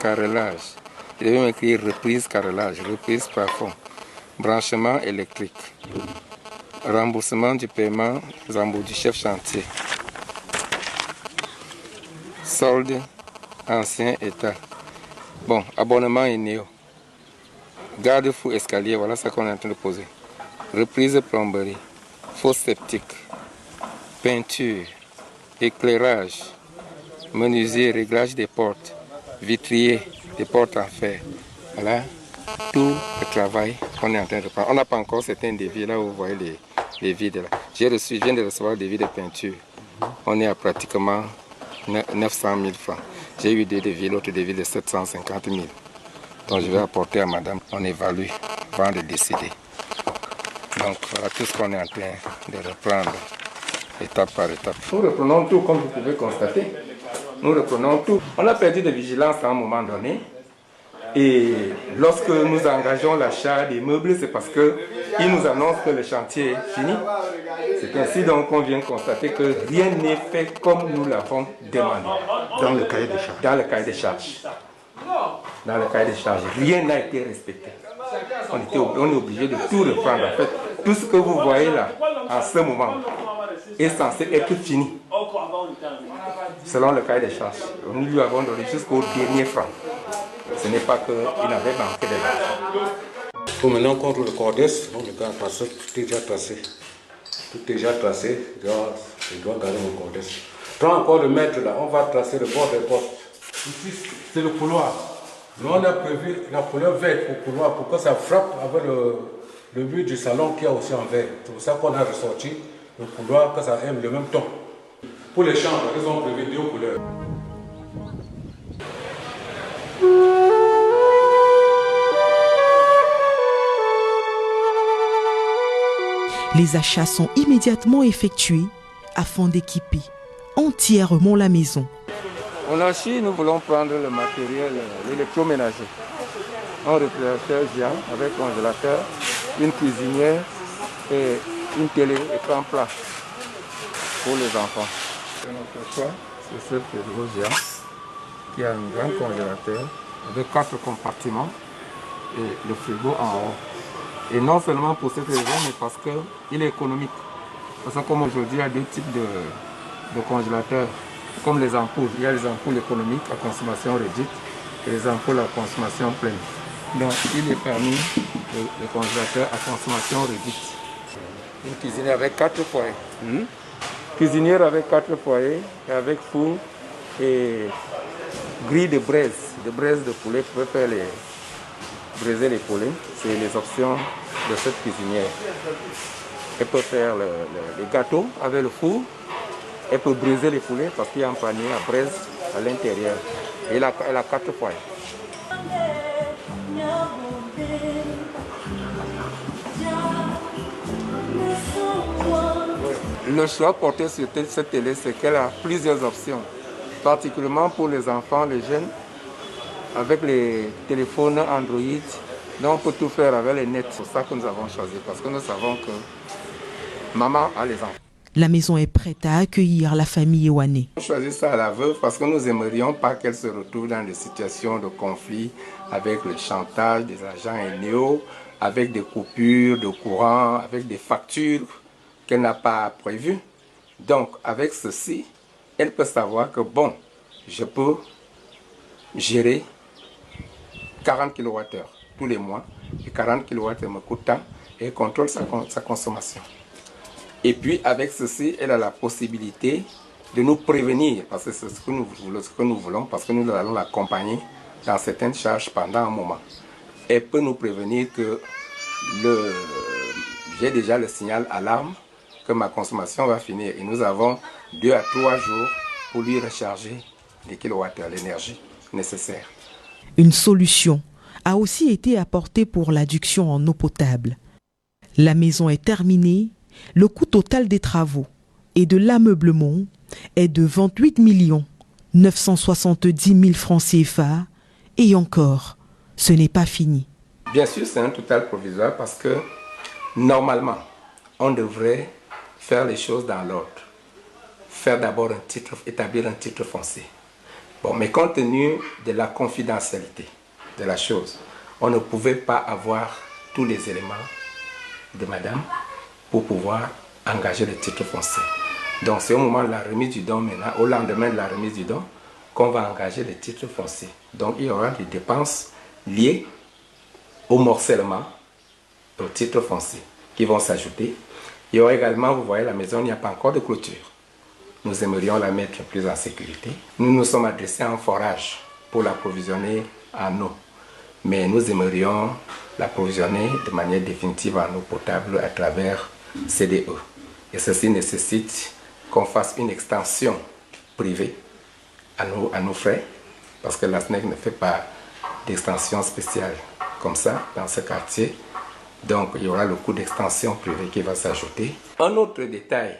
carrelage, il devait m'écrire reprise carrelage, reprise plafond, branchement électrique, remboursement du paiement du chef chantier, solde, ancien état, bon, abonnement INEO. Garde-fou escalier, voilà ce qu'on est en train de poser. Reprise plomberie, fosse septique, peinture, éclairage, menuisier, réglage des portes, vitrier, des portes en fer. Voilà tout le travail qu'on est en train de faire. On n'a pas encore certains devis là où vous voyez les vides là. Je viens de recevoir des devis de peinture. On est à pratiquement 900 000 francs. J'ai eu des devis, l'autre devis de 750 000. Donc je vais apporter à madame, on évalue avant de décider. Donc voilà tout ce qu'on est en train de reprendre étape par étape. Nous reprenons tout comme vous pouvez constater. Nous reprenons tout. On a perdu de vigilance à un moment donné. Et lorsque nous engageons l'achat des meubles, c'est parce qu'ils nous annoncent que le chantier est fini. C'est ainsi donc qu'on vient constater que rien n'est fait comme nous l'avons demandé. Dans le cahier des charges. Dans le cahier des charges. Dans le cahier des charges, rien n'a été respecté. On est obligé de tout reprendre. En fait, tout ce que vous voyez là, en ce moment, est censé être fini. Selon le cahier des charges. Nous lui avons donné jusqu'au dernier franc. Ce n'est pas qu'il avait manqué de l'argent. Pour maintenant, contre le CODES, le gars a tracé, tout est déjà tracé. Tout est déjà tracé, il doit garder mon CODES. Prends encore le mètre là, on va tracer le bord des portes. Ici, c'est le couloir. Nous, on a prévu la couleur verte au couloir pour que ça frappe avec le mur du salon qui est aussi en vert. C'est pour ça qu'on a ressorti le couloir, que ça aime le même ton. Pour les chambres, ils ont prévu 2 couleurs. Les achats sont immédiatement effectués afin d'équiper entièrement la maison. On a su, nous voulons prendre le matériel, l'électroménager. Un réfrigérateur géant avec congélateur, une cuisinière et une télé écran plat pour les enfants. Notre choix, c'est ce frigo géant qui a un grand congélateur avec 4 compartiments et le frigo en haut. Et non seulement pour cette raison, mais parce qu'il est économique. Parce que comme aujourd'hui, il y a 2 types de congélateurs, comme les ampoules. Il y a les ampoules économiques à consommation réduite et les ampoules à consommation pleine. Donc il est parmi les congélateurs à consommation réduite. Une cuisinière avec 4 foyers. Cuisinière avec 4 foyers et avec four et grille de braise de poulet pour faire braiser les poulets. C'est les options de cette cuisinière. Elle peut faire les gâteaux avec le four. Elle peut briser les poulets parce qu'il y a un panier à braise à l'intérieur. Et elle a 4 foyers. Le choix porté sur cette télé, c'est qu'elle a plusieurs options, particulièrement pour les enfants, les jeunes, avec les téléphones Android. Donc on peut tout faire avec les nets. C'est ça que nous avons choisi, parce que nous savons que maman a les enfants. La maison est prête à accueillir la famille Ewané. On choisit ça à la veuve parce que nous n'aimerions pas qu'elle se retrouve dans des situations de conflit avec le chantage des agents ENEO, avec des coupures de courant, avec des factures qu'elle n'a pas prévues. Donc avec ceci, elle peut savoir que bon, je peux gérer 40 kWh tous les mois et 40 kWh me coûte tant et elle contrôle sa consommation. Et puis avec ceci, elle a la possibilité de nous prévenir, parce que c'est ce que nous voulons, parce que nous allons l'accompagner dans certaines charges pendant un moment. Elle peut nous prévenir que j'ai déjà le signal alarme que ma consommation va finir. Et nous avons 2 à 3 jours pour lui recharger les kilowattheures, l'énergie nécessaire. Une solution a aussi été apportée pour l'adduction en eau potable. La maison est terminée. Le coût total des travaux et de l'ameublement est de 28 970 000 francs CFA. Et encore, ce n'est pas fini. Bien sûr, c'est un total provisoire parce que normalement, on devrait faire les choses dans l'ordre. Faire d'abord établir un titre foncier. Bon, mais compte tenu de la confidentialité de la chose, on ne pouvait pas avoir tous les éléments de madame pour pouvoir engager le titre foncier. Donc c'est au moment de la remise du don maintenant, au lendemain de la remise du don, qu'on va engager le titre foncier. Donc il y aura des dépenses liées au morcellement, au titre foncier, qui vont s'ajouter. Il y aura également, vous voyez, la maison, il n'y a pas encore de clôture. Nous aimerions la mettre plus en sécurité. Nous nous sommes adressés à un forage pour l'approvisionner en eau. Mais nous aimerions l'approvisionner de manière définitive en eau potable à travers CDE. Et ceci nécessite qu'on fasse une extension privée à nos frais, parce que la SNEC ne fait pas d'extension spéciale comme ça dans ce quartier. Donc il y aura le coût d'extension privée qui va s'ajouter. Un autre détail,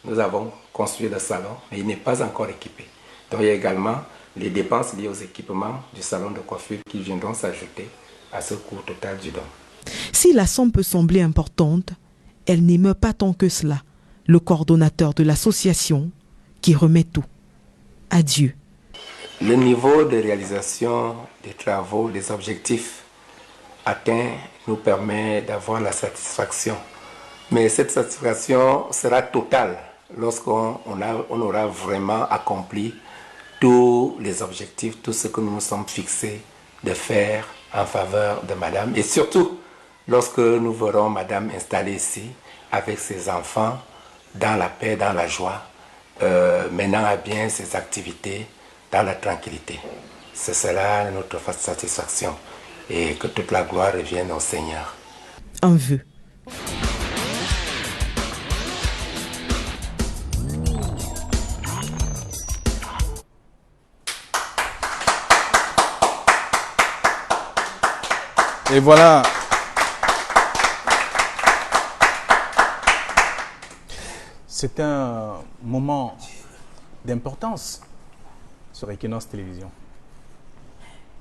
nous avons construit le salon, mais il n'est pas encore équipé. Donc il y a également les dépenses liées aux équipements du salon de coiffure qui viendront s'ajouter à ce coût total du don. Si la somme peut sembler importante, elle n'émeut pas tant que cela le coordonnateur de l'association qui remet tout à Dieu. Le niveau de réalisation des travaux, des objectifs atteints nous permet d'avoir la satisfaction. Mais cette satisfaction sera totale lorsqu'on aura vraiment accompli tous les objectifs, tout ce que nous nous sommes fixés de faire en faveur de Madame. Et surtout, lorsque nous verrons Madame installée ici, avec ses enfants, dans la paix, dans la joie, menant à bien ses activités dans la tranquillité. C'est cela notre satisfaction. Et que toute la gloire revienne au Seigneur. Un vœu. Et voilà. C'est un moment d'importance sur Equinox Télévision.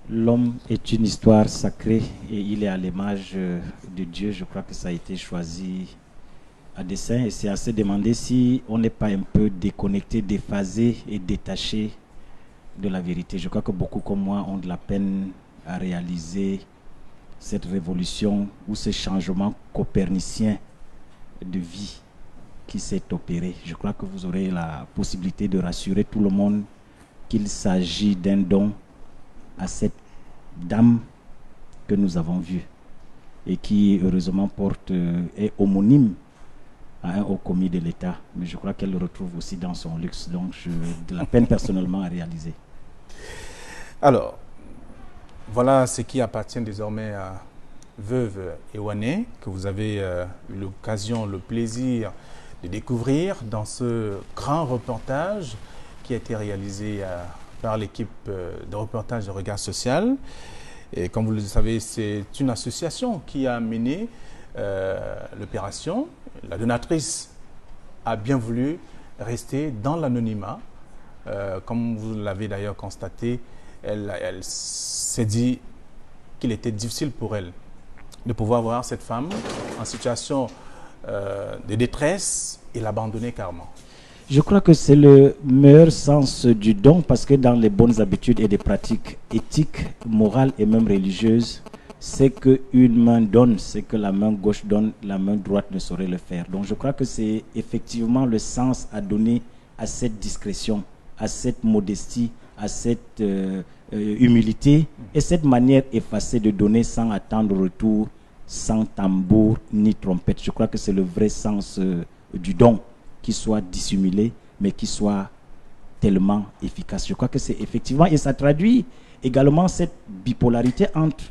L'homme est une histoire sacrée et il est à l'image de Dieu. Je crois que ça a été choisi à dessein et c'est à se demander si on n'est pas un peu déconnecté, déphasé et détaché de la vérité. Je crois que beaucoup comme moi ont de la peine à réaliser cette révolution ou ce changement copernicien de vie qui s'est opéré. Je crois que vous aurez la possibilité de rassurer tout le monde qu'il s'agit d'un don à cette dame que nous avons vue et qui heureusement est homonyme à un haut commis de l'État. Mais je crois qu'elle le retrouve aussi dans son luxe. Donc j'ai de la peine personnellement à réaliser. Alors, voilà ce qui appartient désormais à Veuve Ewane, que vous avez eu l'occasion, le plaisir de découvrir dans ce grand reportage qui a été réalisé par l'équipe de reportage de Regard Social. Et comme vous le savez, c'est une association qui a mené l'opération. La donatrice a bien voulu rester dans l'anonymat. Comme vous l'avez d'ailleurs constaté, elle s'est dit qu'il était difficile pour elle de pouvoir voir cette femme en situation de détresse et l'abandonner carrément. Je crois que c'est le meilleur sens du don parce que dans les bonnes habitudes et des pratiques éthiques, morales et même religieuses, c'est qu'une main donne, c'est que la main gauche donne, la main droite ne saurait le faire. Donc je crois que c'est effectivement le sens à donner à cette discrétion, à cette modestie, à cette humilité et cette manière effacée de donner sans attendre retour, sans tambour ni trompette. Je crois que c'est le vrai sens du don, qui soit dissimulé, mais qui soit tellement efficace. Je crois que c'est effectivement, et ça traduit également cette bipolarité entre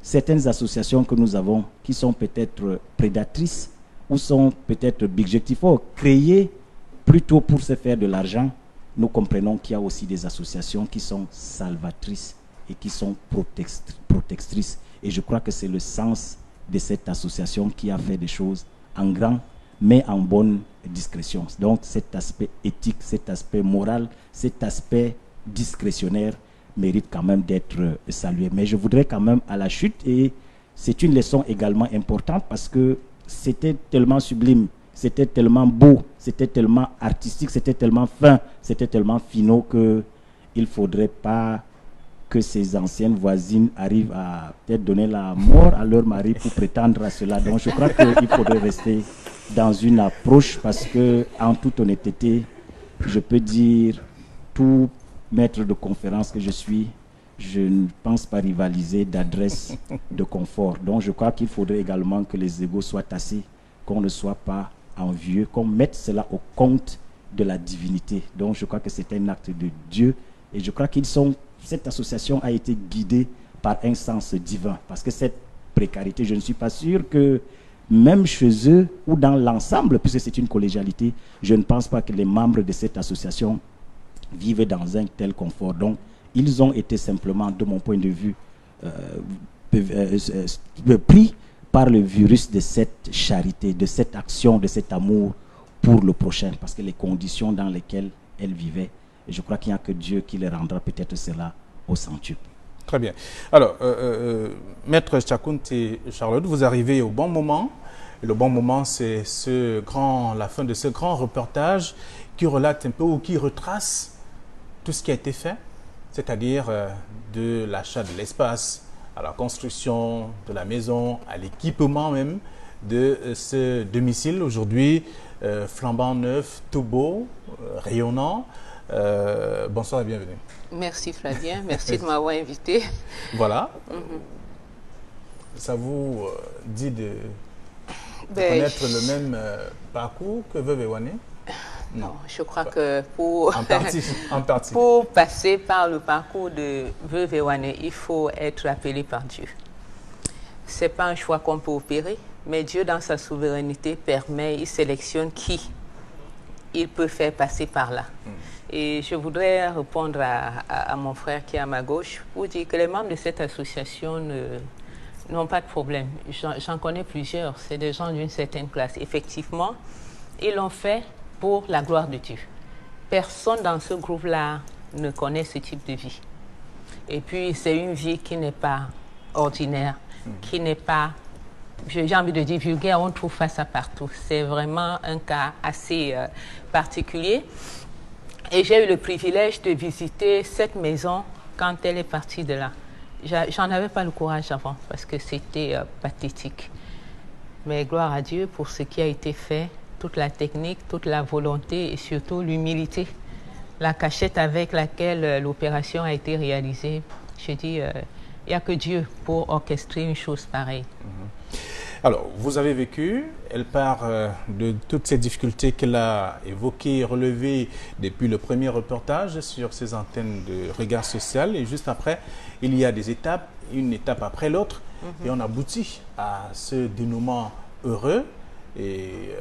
certaines associations que nous avons, qui sont peut-être prédatrices, ou sont peut-être objectivement créées plutôt pour se faire de l'argent. Nous comprenons qu'il y a aussi des associations qui sont salvatrices et qui sont protectrices. Et je crois que c'est le sens de cette association qui a fait des choses en grand, mais en bonne discrétion. Donc cet aspect éthique, cet aspect moral, cet aspect discrétionnaire mérite quand même d'être salué. Mais je voudrais quand même à la chute, et c'est une leçon également importante parce que c'était tellement sublime, c'était tellement beau, c'était tellement artistique, c'était tellement fin, c'était tellement finot qu'il ne faudrait pas que ces anciennes voisines arrivent à peut-être donner la mort à leur mari pour prétendre à cela. Donc je crois qu'il faudrait rester dans une approche parce que, en toute honnêteté, je peux dire, tout maître de conférence que je suis, je ne pense pas rivaliser d'adresse, de confort. Donc je crois qu'il faudrait également que les égos soient tassés, qu'on ne soit pas envieux, qu'on mette cela au compte de la divinité. Donc je crois que c'est un acte de Dieu et je crois cette association a été guidée par un sens divin parce que cette précarité, je ne suis pas sûr que même chez eux ou dans l'ensemble, puisque c'est une collégialité, je ne pense pas que les membres de cette association vivent dans un tel confort. Donc, ils ont été simplement, de mon point de vue, pris par le virus de cette charité, de cette action, de cet amour pour le prochain, parce que les conditions dans lesquelles elles vivaient Et je crois qu'il n'y a que Dieu qui les rendra peut-être cela au centuple. Très bien. Alors, Maître Tchakounte et Charlotte, vous arrivez au bon moment. Et le bon moment, c'est la fin de ce grand reportage qui relate un peu ou qui retrace tout ce qui a été fait, c'est-à-dire de l'achat de l'espace, à la construction de la maison, à l'équipement même de ce domicile aujourd'hui flambant neuf, tout beau, rayonnant. Bonsoir et bienvenue. Merci Flavien, merci de m'avoir invité. Voilà. Ça vous dit de connaître le même parcours que Veuve Ewane? Non, je crois que pour, en partie. Pour passer par le parcours de Veuve Ewane, il faut être appelé par Dieu. Ce n'est pas un choix qu'on peut opérer, mais Dieu, dans sa souveraineté, il sélectionne qui il peut faire passer par là. Et je voudrais répondre à mon frère qui est à ma gauche pour dire que les membres de cette association n'ont pas de problème. J'en connais plusieurs, c'est des gens d'une certaine classe. Effectivement, ils l'ont fait pour la gloire de Dieu. Personne dans ce groupe-là ne connaît ce type de vie. Et puis, c'est une vie qui n'est pas ordinaire, qui n'est pas, j'ai envie de dire, vulgaire. On trouve ça partout. C'est vraiment un cas assez particulier. Et j'ai eu le privilège de visiter cette maison quand elle est partie de là. J'en avais pas le courage avant parce que c'était pathétique. Mais gloire à Dieu pour ce qui a été fait, toute la technique, toute la volonté et surtout l'humilité, la cachette avec laquelle l'opération a été réalisée. Je dis, il n'y a que Dieu pour orchestrer une chose pareille. Alors, vous avez vécu, elle part de toutes ces difficultés qu'elle a évoquées et relevées depuis le premier reportage sur ces antennes de regard social. Et juste après, il y a des étapes, une étape après l'autre. Et on aboutit à ce dénouement heureux. Et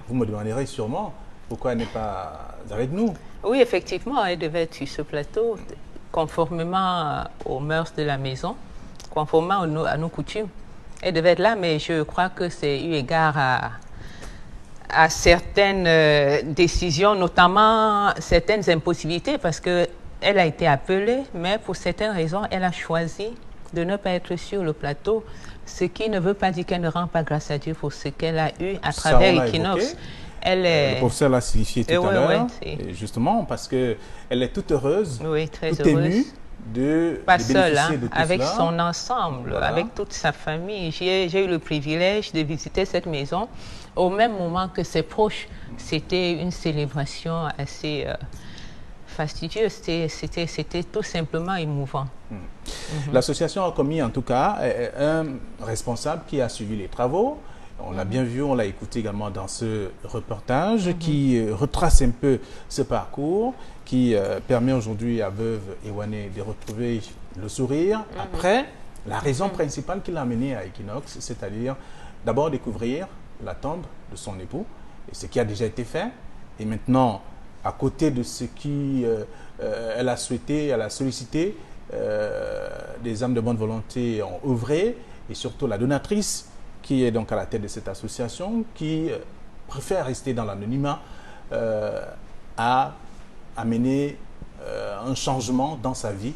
vous me demanderez sûrement pourquoi elle n'est pas avec nous. Oui, effectivement, elle devait être sur ce plateau, conformément aux mœurs de la maison, conformément à nos coutumes. Elle devait être là, mais je crois que c'est eu égard à certaines décisions, notamment certaines impossibilités, parce qu'elle a été appelée, mais pour certaines raisons, elle a choisi de ne pas être sur le plateau, ce qui ne veut pas dire qu'elle ne rend pas grâce à Dieu pour ce qu'elle a eu à travers Equinox. Le professeur l'a signifié tout à l'heure, justement, parce qu'elle est toute heureuse, toute émue. Pas seule, avec son ensemble, avec toute sa famille. J'ai eu le privilège de visiter cette maison au même moment que ses proches. C'était une célébration assez fastidieuse, c'était tout simplement émouvant. L'association a commis en tout cas un responsable qui a suivi les travaux. On l'a bien vu, on l'a écouté également dans ce reportage qui retrace un peu ce parcours, qui permet aujourd'hui à Veuve Ewane de retrouver le sourire. Après, la raison principale qui l'a amenée à Equinox, c'est-à-dire d'abord découvrir la tombe de son époux, et ce qui a déjà été fait. Et maintenant, à côté de ce qu'elle a souhaité, elle a sollicité, des âmes de bonne volonté ont œuvré, et surtout la donatrice, qui est donc à la tête de cette association, qui préfère rester dans l'anonymat, a amené un changement dans sa vie,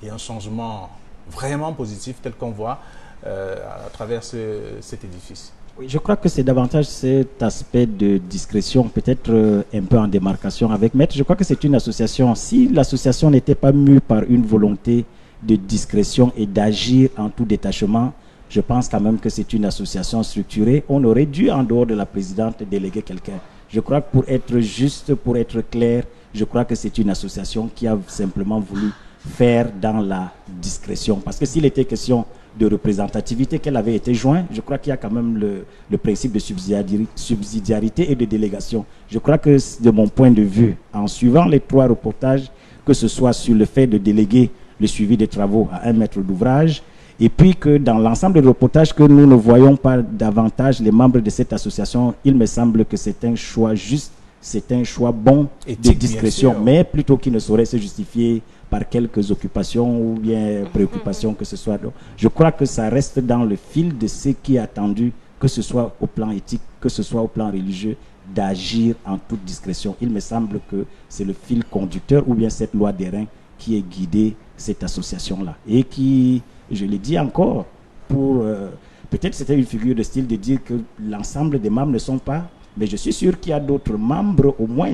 et un changement vraiment positif tel qu'on voit à travers cet édifice. Oui, je crois que c'est davantage cet aspect de discrétion, peut-être un peu en démarcation avec Maître. Je crois que c'est une association. Si l'association n'était pas mue par une volonté de discrétion et d'agir en tout détachement, je pense quand même que c'est une association structurée. On aurait dû, en dehors de la présidente, déléguer quelqu'un. Je crois que pour être juste, pour être clair, je crois que c'est une association qui a simplement voulu faire dans la discrétion. Parce que s'il était question de représentativité, qu'elle avait été jointe, je crois qu'il y a quand même le principe de subsidiarité et de délégation. Je crois que, de mon point de vue, en suivant les 3 reportages, que ce soit sur le fait de déléguer le suivi des travaux à un maître d'ouvrage, et puis que dans l'ensemble des reportages que nous ne voyons pas davantage les membres de cette association, il me semble que c'est un choix juste, c'est un choix bon de discrétion, mais plutôt qui ne saurait se justifier par quelques occupations ou bien préoccupations que ce soit. Donc, je crois que ça reste dans le fil de ce qui est attendu, que ce soit au plan éthique, que ce soit au plan religieux, d'agir en toute discrétion. Il me semble que c'est le fil conducteur ou bien cette loi des reins qui est guidée cette association-là. Et qui, je le dis encore, pour peut-être c'était une figure de style de dire que l'ensemble des membres ne sont pas, mais je suis sûr qu'il y a d'autres membres, au moins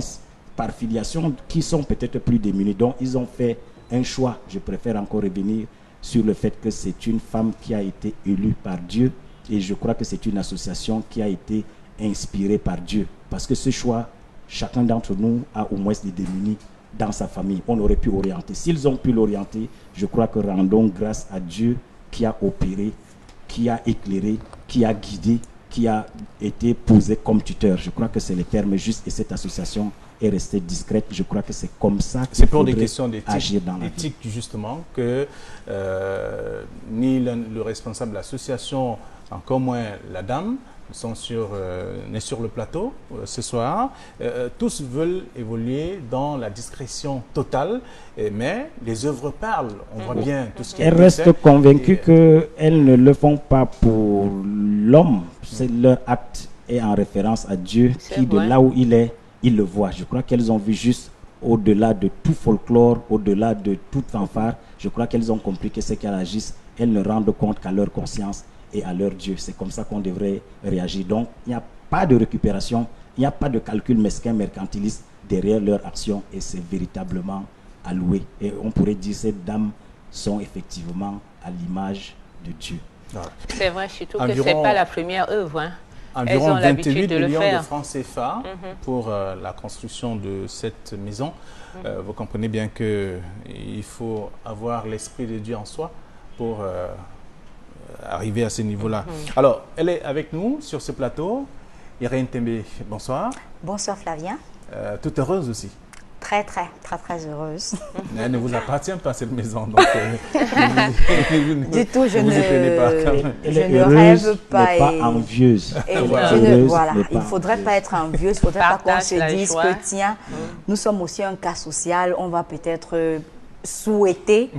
par filiation, qui sont peut-être plus démunis. Donc ils ont fait un choix. Je préfère encore revenir sur le fait que c'est une femme qui a été élue par Dieu, et je crois que c'est une association qui a été inspirée par Dieu. Parce que ce choix, chacun d'entre nous a au moins des démunis dans sa famille. On aurait pu orienter. S'ils ont pu l'orienter, je crois que rendons grâce à Dieu qui a opéré, qui a éclairé, qui a guidé, qui a été posé comme tuteur. Je crois que c'est le terme juste, et cette association est restée discrète. Je crois que c'est comme ça qu'il faudrait agir dans la vie. Justement, que ni le responsable de l'association, encore moins la dame, n'est sur le plateau ce soir. Tous veulent évoluer dans la discrétion totale, mais les œuvres parlent. On voit bien tout ce qui est... Elles restent convaincues qu'elles ne le font pas pour l'homme. C'est leur acte est en référence à Dieu qui, de là où il est, il le voit. Je crois qu'elles ont vu juste au-delà de tout folklore, au-delà de toute fanfare. Je crois qu'elles ont compris que c'est qu'elles agissent, elles ne rendent compte qu'à leur conscience et à leur Dieu. C'est comme ça qu'on devrait réagir. Donc, il n'y a pas de récupération, il n'y a pas de calcul mesquin mercantiliste derrière leur action, et c'est véritablement à louer. Et on pourrait dire que ces dames sont effectivement à l'image de Dieu. C'est vrai, surtout que ce n'est pas la première œuvre. Hein. Environ 28 millions de francs CFA pour la construction de cette maison. Vous comprenez bien qu'il faut avoir l'esprit de Dieu en soi pour arriver à ce niveau-là. Alors, elle est avec nous sur ce plateau. Irène Tembe, bonsoir. Bonsoir Flavien. Toute heureuse aussi. Très heureuse. Elle ne vous appartient pas, cette maison. Donc, du tout, je ne heureuse, rêve pas. Mais pas envieuse. Voilà, il ne faudrait pas être envieuse, il ne faudrait pas qu'on se dise que tiens, nous sommes aussi un cas social, on va peut-être souhaiter,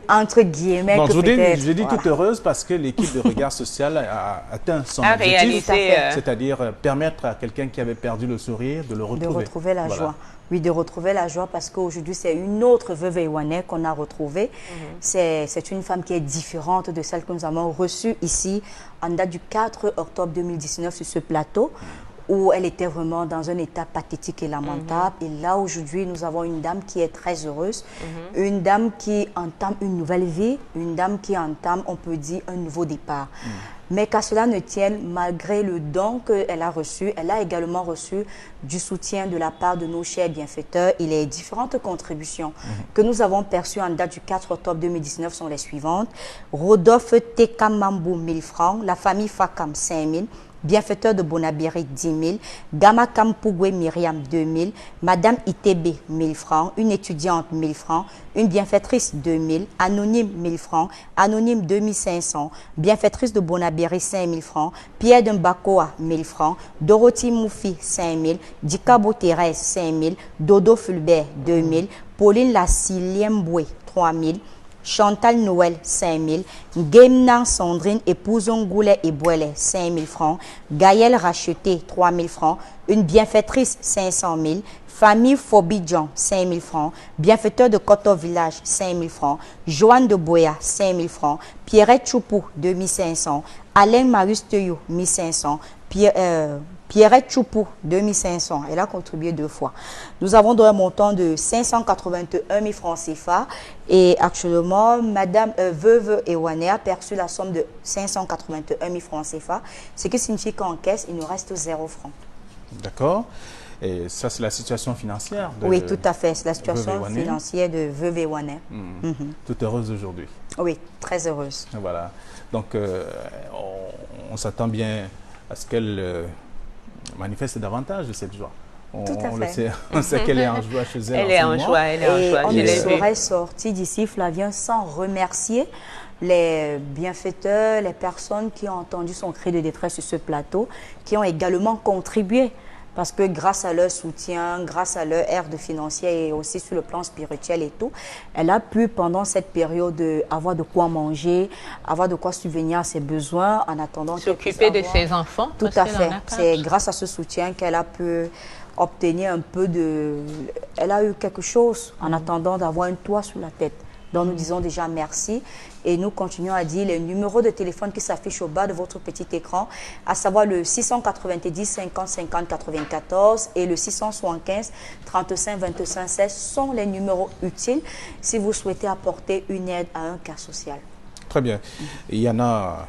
entre guillemets, bon, que peut-être... Je dis toute heureuse parce que l'équipe de Regard Social a atteint son objectif, c'est-à-dire permettre à quelqu'un qui avait perdu le sourire de le retrouver. De retrouver la joie. Oui, de retrouver la joie, parce qu'aujourd'hui, c'est une autre veuve Ewanais qu'on a retrouvée. C'est une femme qui est différente de celle que nous avons reçue ici en date du 4 octobre 2019 sur ce plateau, où elle était vraiment dans un état pathétique et lamentable. Et là, aujourd'hui, nous avons une dame qui est très heureuse, une dame qui entame une nouvelle vie, une dame qui entame, on peut dire, un nouveau départ. Mais qu'à cela ne tienne, malgré le don qu'elle a reçu, elle a également reçu du soutien de la part de nos chers bienfaiteurs. Et les différentes contributions que nous avons perçues en date du 4 octobre 2019 sont les suivantes. Rodolphe Tekamambou, 1000 francs. La famille Fakam, 5000. Bienfaiteur de Bonabiri, 10 000. Gama Kampugwe Myriam, 2 000. Madame Itebe, 1000 francs. Une étudiante, 1000 francs. Une bienfaitrice, 2 000. Anonyme, 1000 francs. Anonyme, 2500. Bienfaitrice de Bonabiri, 5 000 francs. Pierre de Mbakoa, 1000 francs. Dorothy Moufi, 5 000. Dikabo Thérèse, 5 000. Dodo Fulbert, 2 000. Pauline Lassiliemboué, 3 000. Chantal Noël, 5 000. Gemnan Sandrine, épousons Goulet et Boilet, 5 000 francs. Gaëlle Racheté, 3 000 francs. Une bienfaitrice, 500 000. Famille Fobidjan, 5 000 francs. Bienfaiteur de Koto Village, 5 000 francs. Joanne de Boya, 5 000 francs. Pierrette Choupou, 2 500. Alain Marius Teuillou, 1 500. Pierrette Choupou, 2 500. Elle a contribué 2 fois. Nous avons donné un montant de 581 000 francs CFA. Et actuellement, Madame Veuve Ewanais a perçu la somme de 581 000 francs CFA. Ce qui signifie qu'en caisse, il nous reste 0 francs. D'accord. Et ça, c'est la situation financière de... Oui, tout à fait. C'est la situation financière de Veuve Ewanais. Toute heureuse aujourd'hui. Oui, très heureuse. Voilà. Donc, on s'attend bien à ce qu'elle manifeste davantage de cette joie. On sait qu'elle est en joie chez elle. Elle est en joie, elle est en joie. On ne serait sorti d'ici, Flavien, sans remercier les bienfaiteurs, les personnes qui ont entendu son cri de détresse sur ce plateau, qui ont également contribué Parce que grâce à leur soutien, grâce à leur aide financière et aussi sur le plan spirituel et tout, elle a pu pendant cette période avoir de quoi manger, avoir de quoi subvenir à ses besoins en attendant s'occuper de ses enfants. Tout à fait. C'est grâce à ce soutien qu'elle a pu obtenir un peu de... Elle a eu quelque chose en attendant d'avoir un toit sur la tête. Donc nous disons déjà merci et nous continuons à dire les numéros de téléphone qui s'affichent au bas de votre petit écran, à savoir le 690 50 50 94 et le 675 35 25 16 sont les numéros utiles si vous souhaitez apporter une aide à un cas social. Très bien. Il y a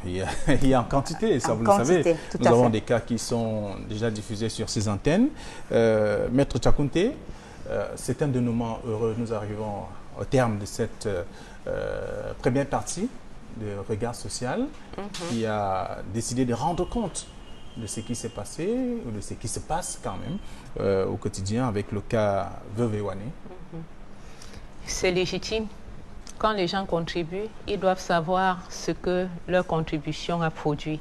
en quantité, ça vous le savez. Nous avons des cas qui sont déjà diffusés sur ces antennes. Maître Tchakounté, c'est un dénouement heureux. Nous arrivons au terme de cette première partie de Regard Social qui a décidé de rendre compte de ce qui s'est passé ou de ce qui se passe quand même au quotidien avec le cas Veuve Ewane. C'est légitime. Quand les gens contribuent, ils doivent savoir ce que leur contribution a produit.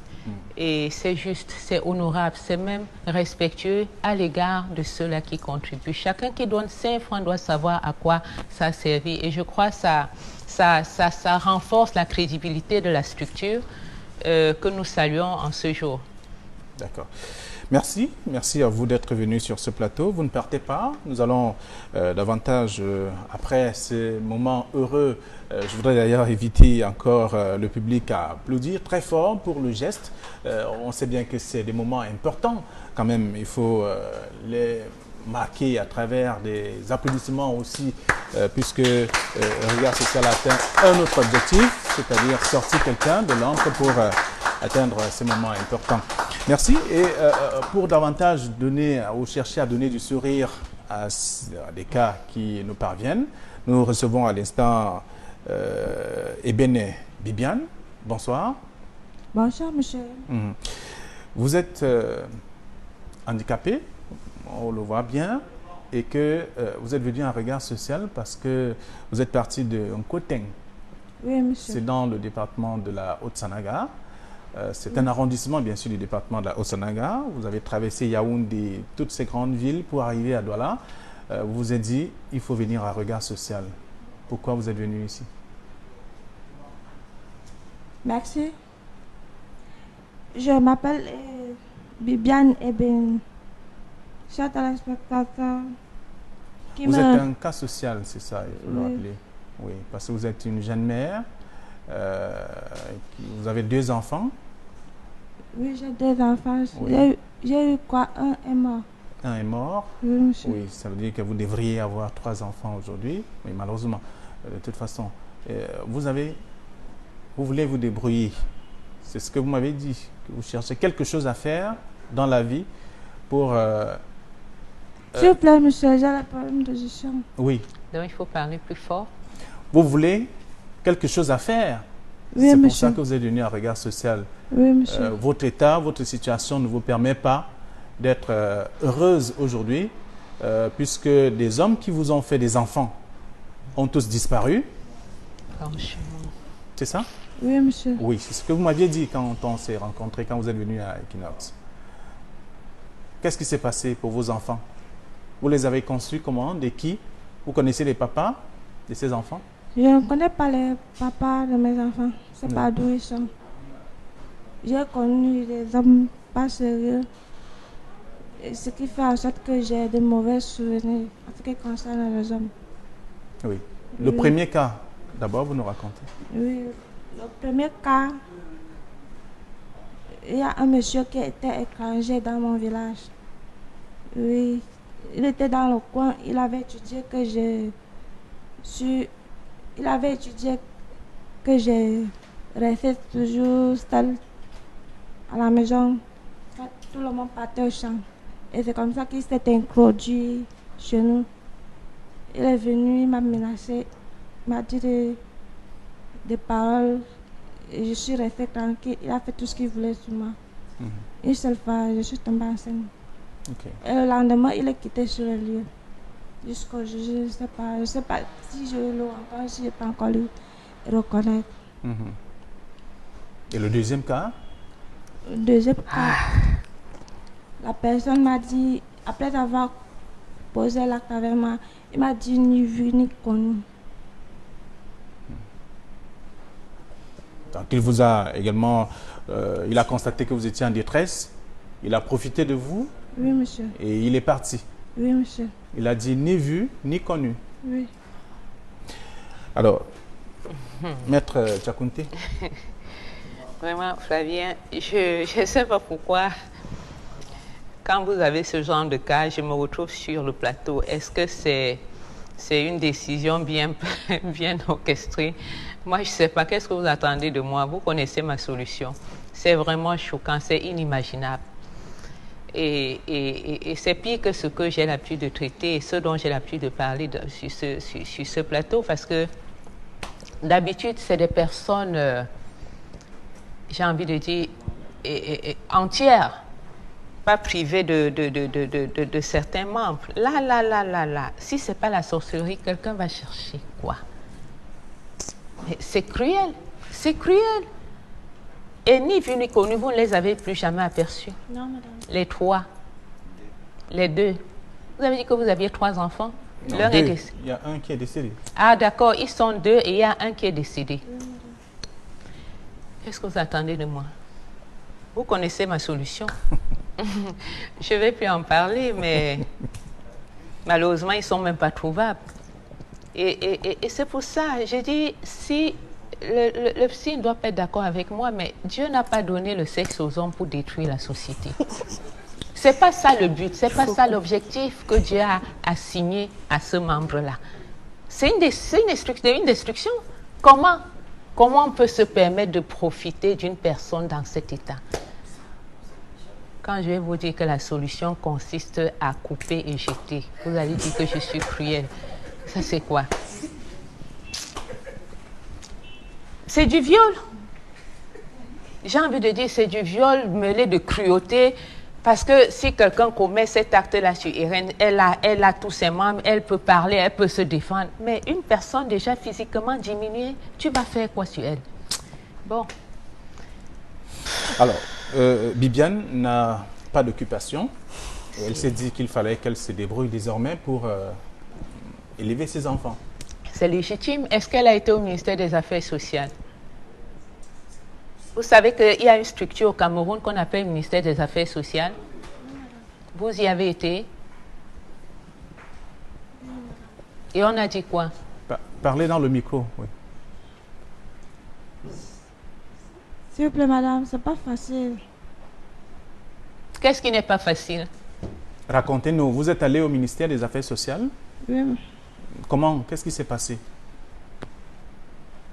Et c'est juste, c'est honorable, c'est même respectueux à l'égard de ceux-là qui contribuent. Chacun qui donne 5 francs doit savoir à quoi ça a servi. Et je crois que ça renforce la crédibilité de la structure que nous saluons en ce jour. D'accord. Merci. Merci à vous d'être venu sur ce plateau. Vous ne partez pas. Nous allons davantage, après ces moments heureux, je voudrais d'ailleurs inviter encore le public à applaudir très fort pour le geste. On sait bien que c'est des moments importants quand même. Il faut les marquer à travers des applaudissements aussi, puisque Regard Social atteint un autre objectif, c'est-à-dire sortir quelqu'un de l'ombre pour atteindre ces moments importants. Merci. Et pour davantage donner ou chercher à donner du sourire à des cas qui nous parviennent, nous recevons à l'instant Ebene Bibiane. Bonsoir. Bonsoir, monsieur. Vous êtes handicapé, on le voit bien, et que vous êtes venu à Regard Social parce que vous êtes parti de Nkoteng. Oui, monsieur. C'est dans le département de la Haute-Sanaga. C'est un arrondissement, bien sûr, du département de la Haute-Sanaga. Vous avez traversé Yaoundé, toutes ces grandes villes pour arriver à Douala. Vous vous êtes dit, il faut venir à Regard Social. Pourquoi vous êtes venu ici? Merci. Je m'appelle Bibiane Eben. Je suis téléspectateur. Vous êtes un cas social, c'est ça, il faut le rappeler. Oui, parce que vous êtes une jeune mère. Vous avez 2 enfants? Oui, j'ai 2 enfants. Oui. J'ai eu quoi? Un est mort. Un est mort? Oui, monsieur. Oui, ça veut dire que vous devriez avoir 3 enfants aujourd'hui, mais malheureusement, de toute façon, vous voulez vous débrouiller. C'est ce que vous m'avez dit, que vous cherchez quelque chose à faire dans la vie pour... S'il vous plaît, monsieur, j'ai le problème de gestion. Oui. Donc, il faut parler plus fort. Vous voulez quelque chose à faire. Oui, c'est pour ça que vous êtes venu à Regard Social. Oui, monsieur. Votre état, votre situation ne vous permet pas d'être heureuse aujourd'hui, puisque des hommes qui vous ont fait des enfants ont tous disparu. C'est ça? Oui, monsieur. Oui, c'est ce que vous m'aviez dit quand on s'est rencontrés, quand vous êtes venu à Equinox. Qu'est-ce qui s'est passé pour vos enfants? Vous les avez conçus comment? De qui? Vous connaissez les papas de ces enfants? Je ne connais pas les papas de mes enfants. Je ne sais pas d'où ils sont. J'ai connu des hommes pas sérieux. Et ce qui fait en sorte que j'ai de mauvais souvenirs en ce qui concerne les hommes. Oui. Le premier cas, d'abord, vous nous racontez. Oui. Le premier cas, il y a un monsieur qui était étranger dans mon village. Oui. Il était dans le coin. Il avait étudié que il avait étudié que j'ai resté toujours seule à la maison. Tout le monde partait au champ. Et c'est comme ça qu'il s'est introduit chez nous. Il est venu, il m'a menacé, il m'a dit des paroles. Et je suis restée tranquille. Il a fait tout ce qu'il voulait sur moi. Une seule fois, je suis tombée enceinte. Et le lendemain, il est quitté sur le lieu. Jusqu'au jour, je ne sais pas si je l'ai encore, si je n'ai pas encore le reconnaître. Et le deuxième cas? Le deuxième cas, la personne m'a dit, après avoir posé l'acte avec moi, il m'a dit ni vu ni connu. Donc il vous a également, il a constaté que vous étiez en détresse, il a profité de vous. Oui, monsieur. Et il est parti. Oui, monsieur. Il a dit ni vu ni connu. Oui. Alors, Maître Tchakounte. Vraiment, Flavien, je ne sais pas pourquoi, quand vous avez ce genre de cas, je me retrouve sur le plateau. Est-ce que c'est une décision bien orchestrée? Moi, je ne sais pas. Qu'est-ce que vous attendez de moi? Vous connaissez ma solution. C'est vraiment choquant, c'est inimaginable. Et c'est pire que ce que j'ai l'habitude de traiter et ce dont j'ai l'habitude de parler sur ce plateau, parce que d'habitude, c'est des personnes, j'ai envie de dire, entières, pas privées de certains membres. Là, si ce n'est pas la sorcellerie, quelqu'un va chercher quoi? Mais c'est cruel, c'est cruel. Et ni vu ni connu, vous ne les avez plus jamais aperçus? Non, madame. Les 3, les 2. Vous avez dit que vous aviez 3 enfants? Non, L'un 2. est décédé. Il y a un qui est décédé. Ah d'accord, ils sont 2 et il y a un qui est décédé. Qu'est-ce que vous attendez de moi? Vous connaissez ma solution. Je ne vais plus en parler, mais malheureusement, ils ne sont même pas trouvables. Et c'est pour ça, j'ai dit, si le psy ne doit pas être d'accord avec moi, mais Dieu n'a pas donné le sexe aux hommes pour détruire la société. C'est pas ça le but, c'est pas ça l'objectif que Dieu a assigné à ce membre-là. C'est une destruction. Comment on peut se permettre de profiter d'une personne dans cet état? Quand je vais vous dire que la solution consiste à couper et jeter, vous allez dire que je suis cruelle. Ça, c'est quoi? C'est du viol. J'ai envie de dire, c'est du viol mêlé de cruauté. Parce que si quelqu'un commet cet acte-là sur Irène, elle a tous ses membres, elle peut parler, elle peut se défendre. Mais une personne déjà physiquement diminuée, tu vas faire quoi sur elle? Bon. Alors, Bibiane n'a pas d'occupation. Elle s'est dit qu'il fallait qu'elle se débrouille désormais pour élever ses enfants. C'est légitime. Est-ce qu'elle a été au ministère des Affaires sociales? Vous savez qu'il y a une structure au Cameroun qu'on appelle le ministère des Affaires sociales. Vous y avez été? Et on a dit quoi? Parlez dans le micro, oui. S'il vous plaît, madame, c'est pas facile. Qu'est-ce qui n'est pas facile? Racontez-nous, vous êtes allé au ministère des Affaires sociales? Oui. Comment? Qu'est-ce qui s'est passé?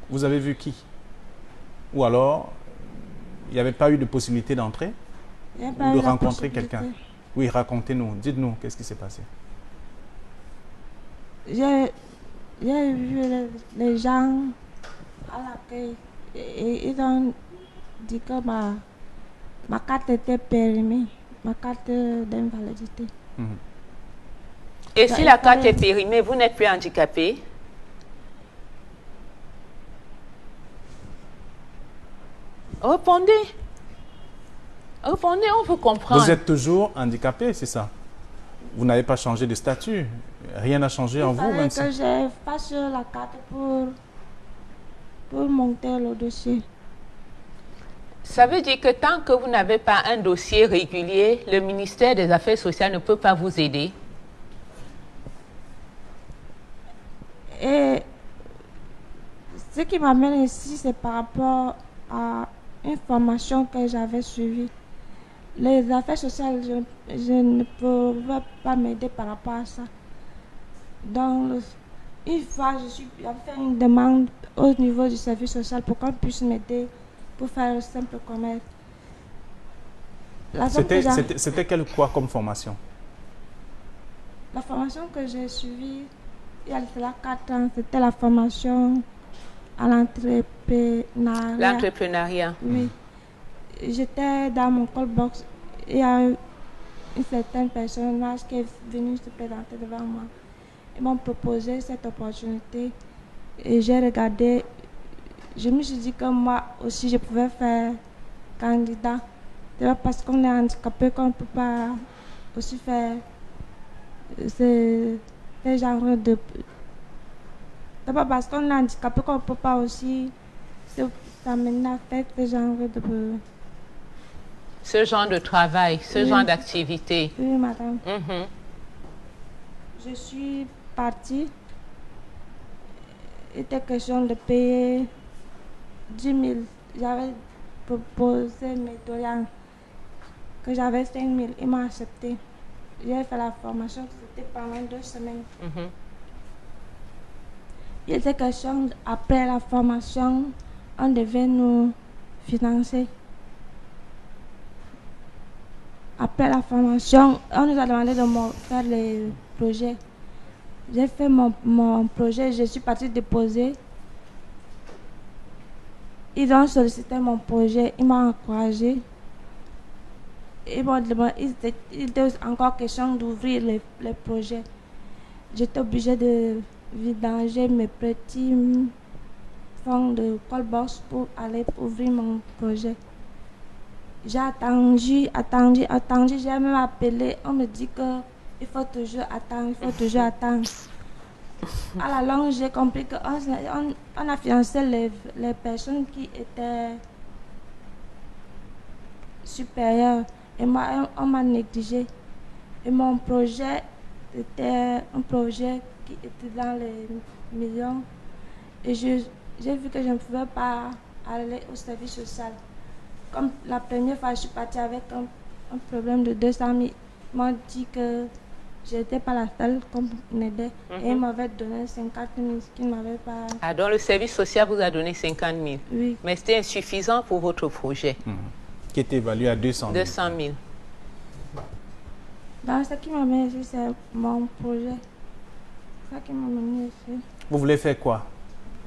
Vous avez vu qui? Ou alors, il n'y avait pas eu de possibilité d'entrer? Ou de rencontrer quelqu'un? Oui, racontez-nous, dites-nous, qu'est-ce qui s'est passé? J'ai vu les gens à l'accueil et ils ont dit que ma carte était périmée, ma carte d'invalidité. Et si la carte est périmée, vous n'êtes plus handicapé? Répondez. Répondez, on veut comprendre. Vous êtes toujours handicapé, c'est ça? Vous n'avez pas changé de statut? Rien n'a changé en vous, même si... Il fallait que je fasse la carte pour monter le dossier. Ça veut dire que tant que vous n'avez pas un dossier régulier, le ministère des Affaires sociales ne peut pas vous aider? Et ce qui m'amène ici, c'est par rapport à une formation que j'avais suivie. Les affaires sociales, je ne pouvais pas m'aider par rapport à ça. Donc, une fois, j'ai fait une demande au niveau du service social pour qu'on puisse m'aider pour faire le simple commerce. C'était quoi comme formation? La formation que j'ai suivie, il y a 4 ans, c'était la formation à l'entrepreneuriat. L'entrepreneuriat. Oui. J'étais dans mon call box. Il y a une certaine personnage qui est venue se présenter devant moi. Ils m'ont proposé cette opportunité et j'ai regardé. Je me suis dit que moi aussi je pouvais faire candidat. C'est pas parce qu'on est handicapé qu'on ne peut pas aussi faire c'est ce genre de... D'abord parce qu'on est handicapé qu'on ne peut pas aussi s'amener à faire ce genre de... Ce genre de travail, ce genre d'activité. Oui, madame. Je suis partie. Il était question de payer 10 000. J'avais proposé mes doléances que j'avais 5 000. Il m'a accepté. J'ai fait la formation, c'était pendant 2 semaines. Il était question, après la formation, on devait nous financer. Après la formation, on nous a demandé de faire les projets. J'ai fait mon projet, je suis partie déposer. Ils ont sollicité mon projet, ils m'ont encouragé. Ils m'ont demandé, il était encore question d'ouvrir les projets. J'étais obligée de vidanger mes petits fonds de call-box pour aller ouvrir mon projet. J'ai attendu, j'ai même appelé, on me dit qu'il faut toujours attendre, À la longue, j'ai compris qu'on a financé les personnes qui étaient supérieures et moi, on m'a négligé. Et mon projet était un projet qui était dans les millions et j'ai vu que je ne pouvais pas aller au service social. Comme la première fois, je suis partie avec un problème de 200 000. Ils m'ont dit que je n'étais pas la seule qu'on m'aidait. Et ils m'avaient donné 50 000, ce qu'ils ne m'avaient pas... Ah, donc le service social vous a donné 50 000. Oui. Mais c'était insuffisant pour votre projet. Qui est évalué à 200 000. 200 000. Donc, ce qui m'a mené ici, c'est mon projet. C'est ça qui m'a mené ici. Vous voulez faire quoi?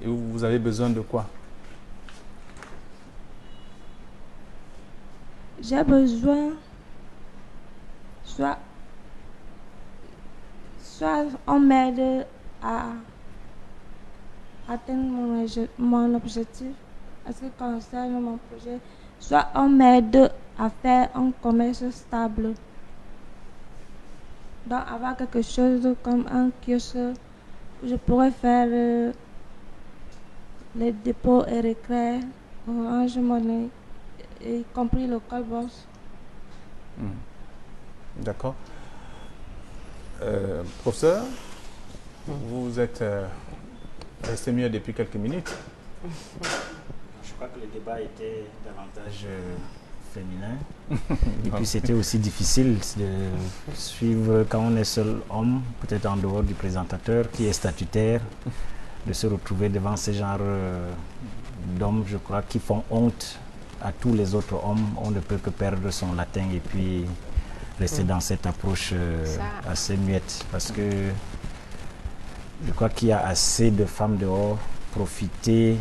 Et vous avez besoin de quoi? J'ai besoin, soit on m'aide à atteindre mon objectif, en ce qui concerne mon projet, soit on m'aide à faire un commerce stable. Donc avoir quelque chose comme un kiosque où je pourrais faire les dépôts et récré, Orange Money, y compris le call-box. D'accord. Professeur, vous êtes resté mieux depuis quelques minutes. Je crois que le débat était davantage féminin. Et puis c'était aussi difficile de suivre quand on est seul homme, peut-être en dehors du présentateur qui est statutaire, de se retrouver devant ce genre d'hommes, je crois, qui font honte à tous les autres hommes. On ne peut que perdre son latin et puis rester dans cette approche assez muette. Parce que je crois qu'il y a assez de femmes dehors profiter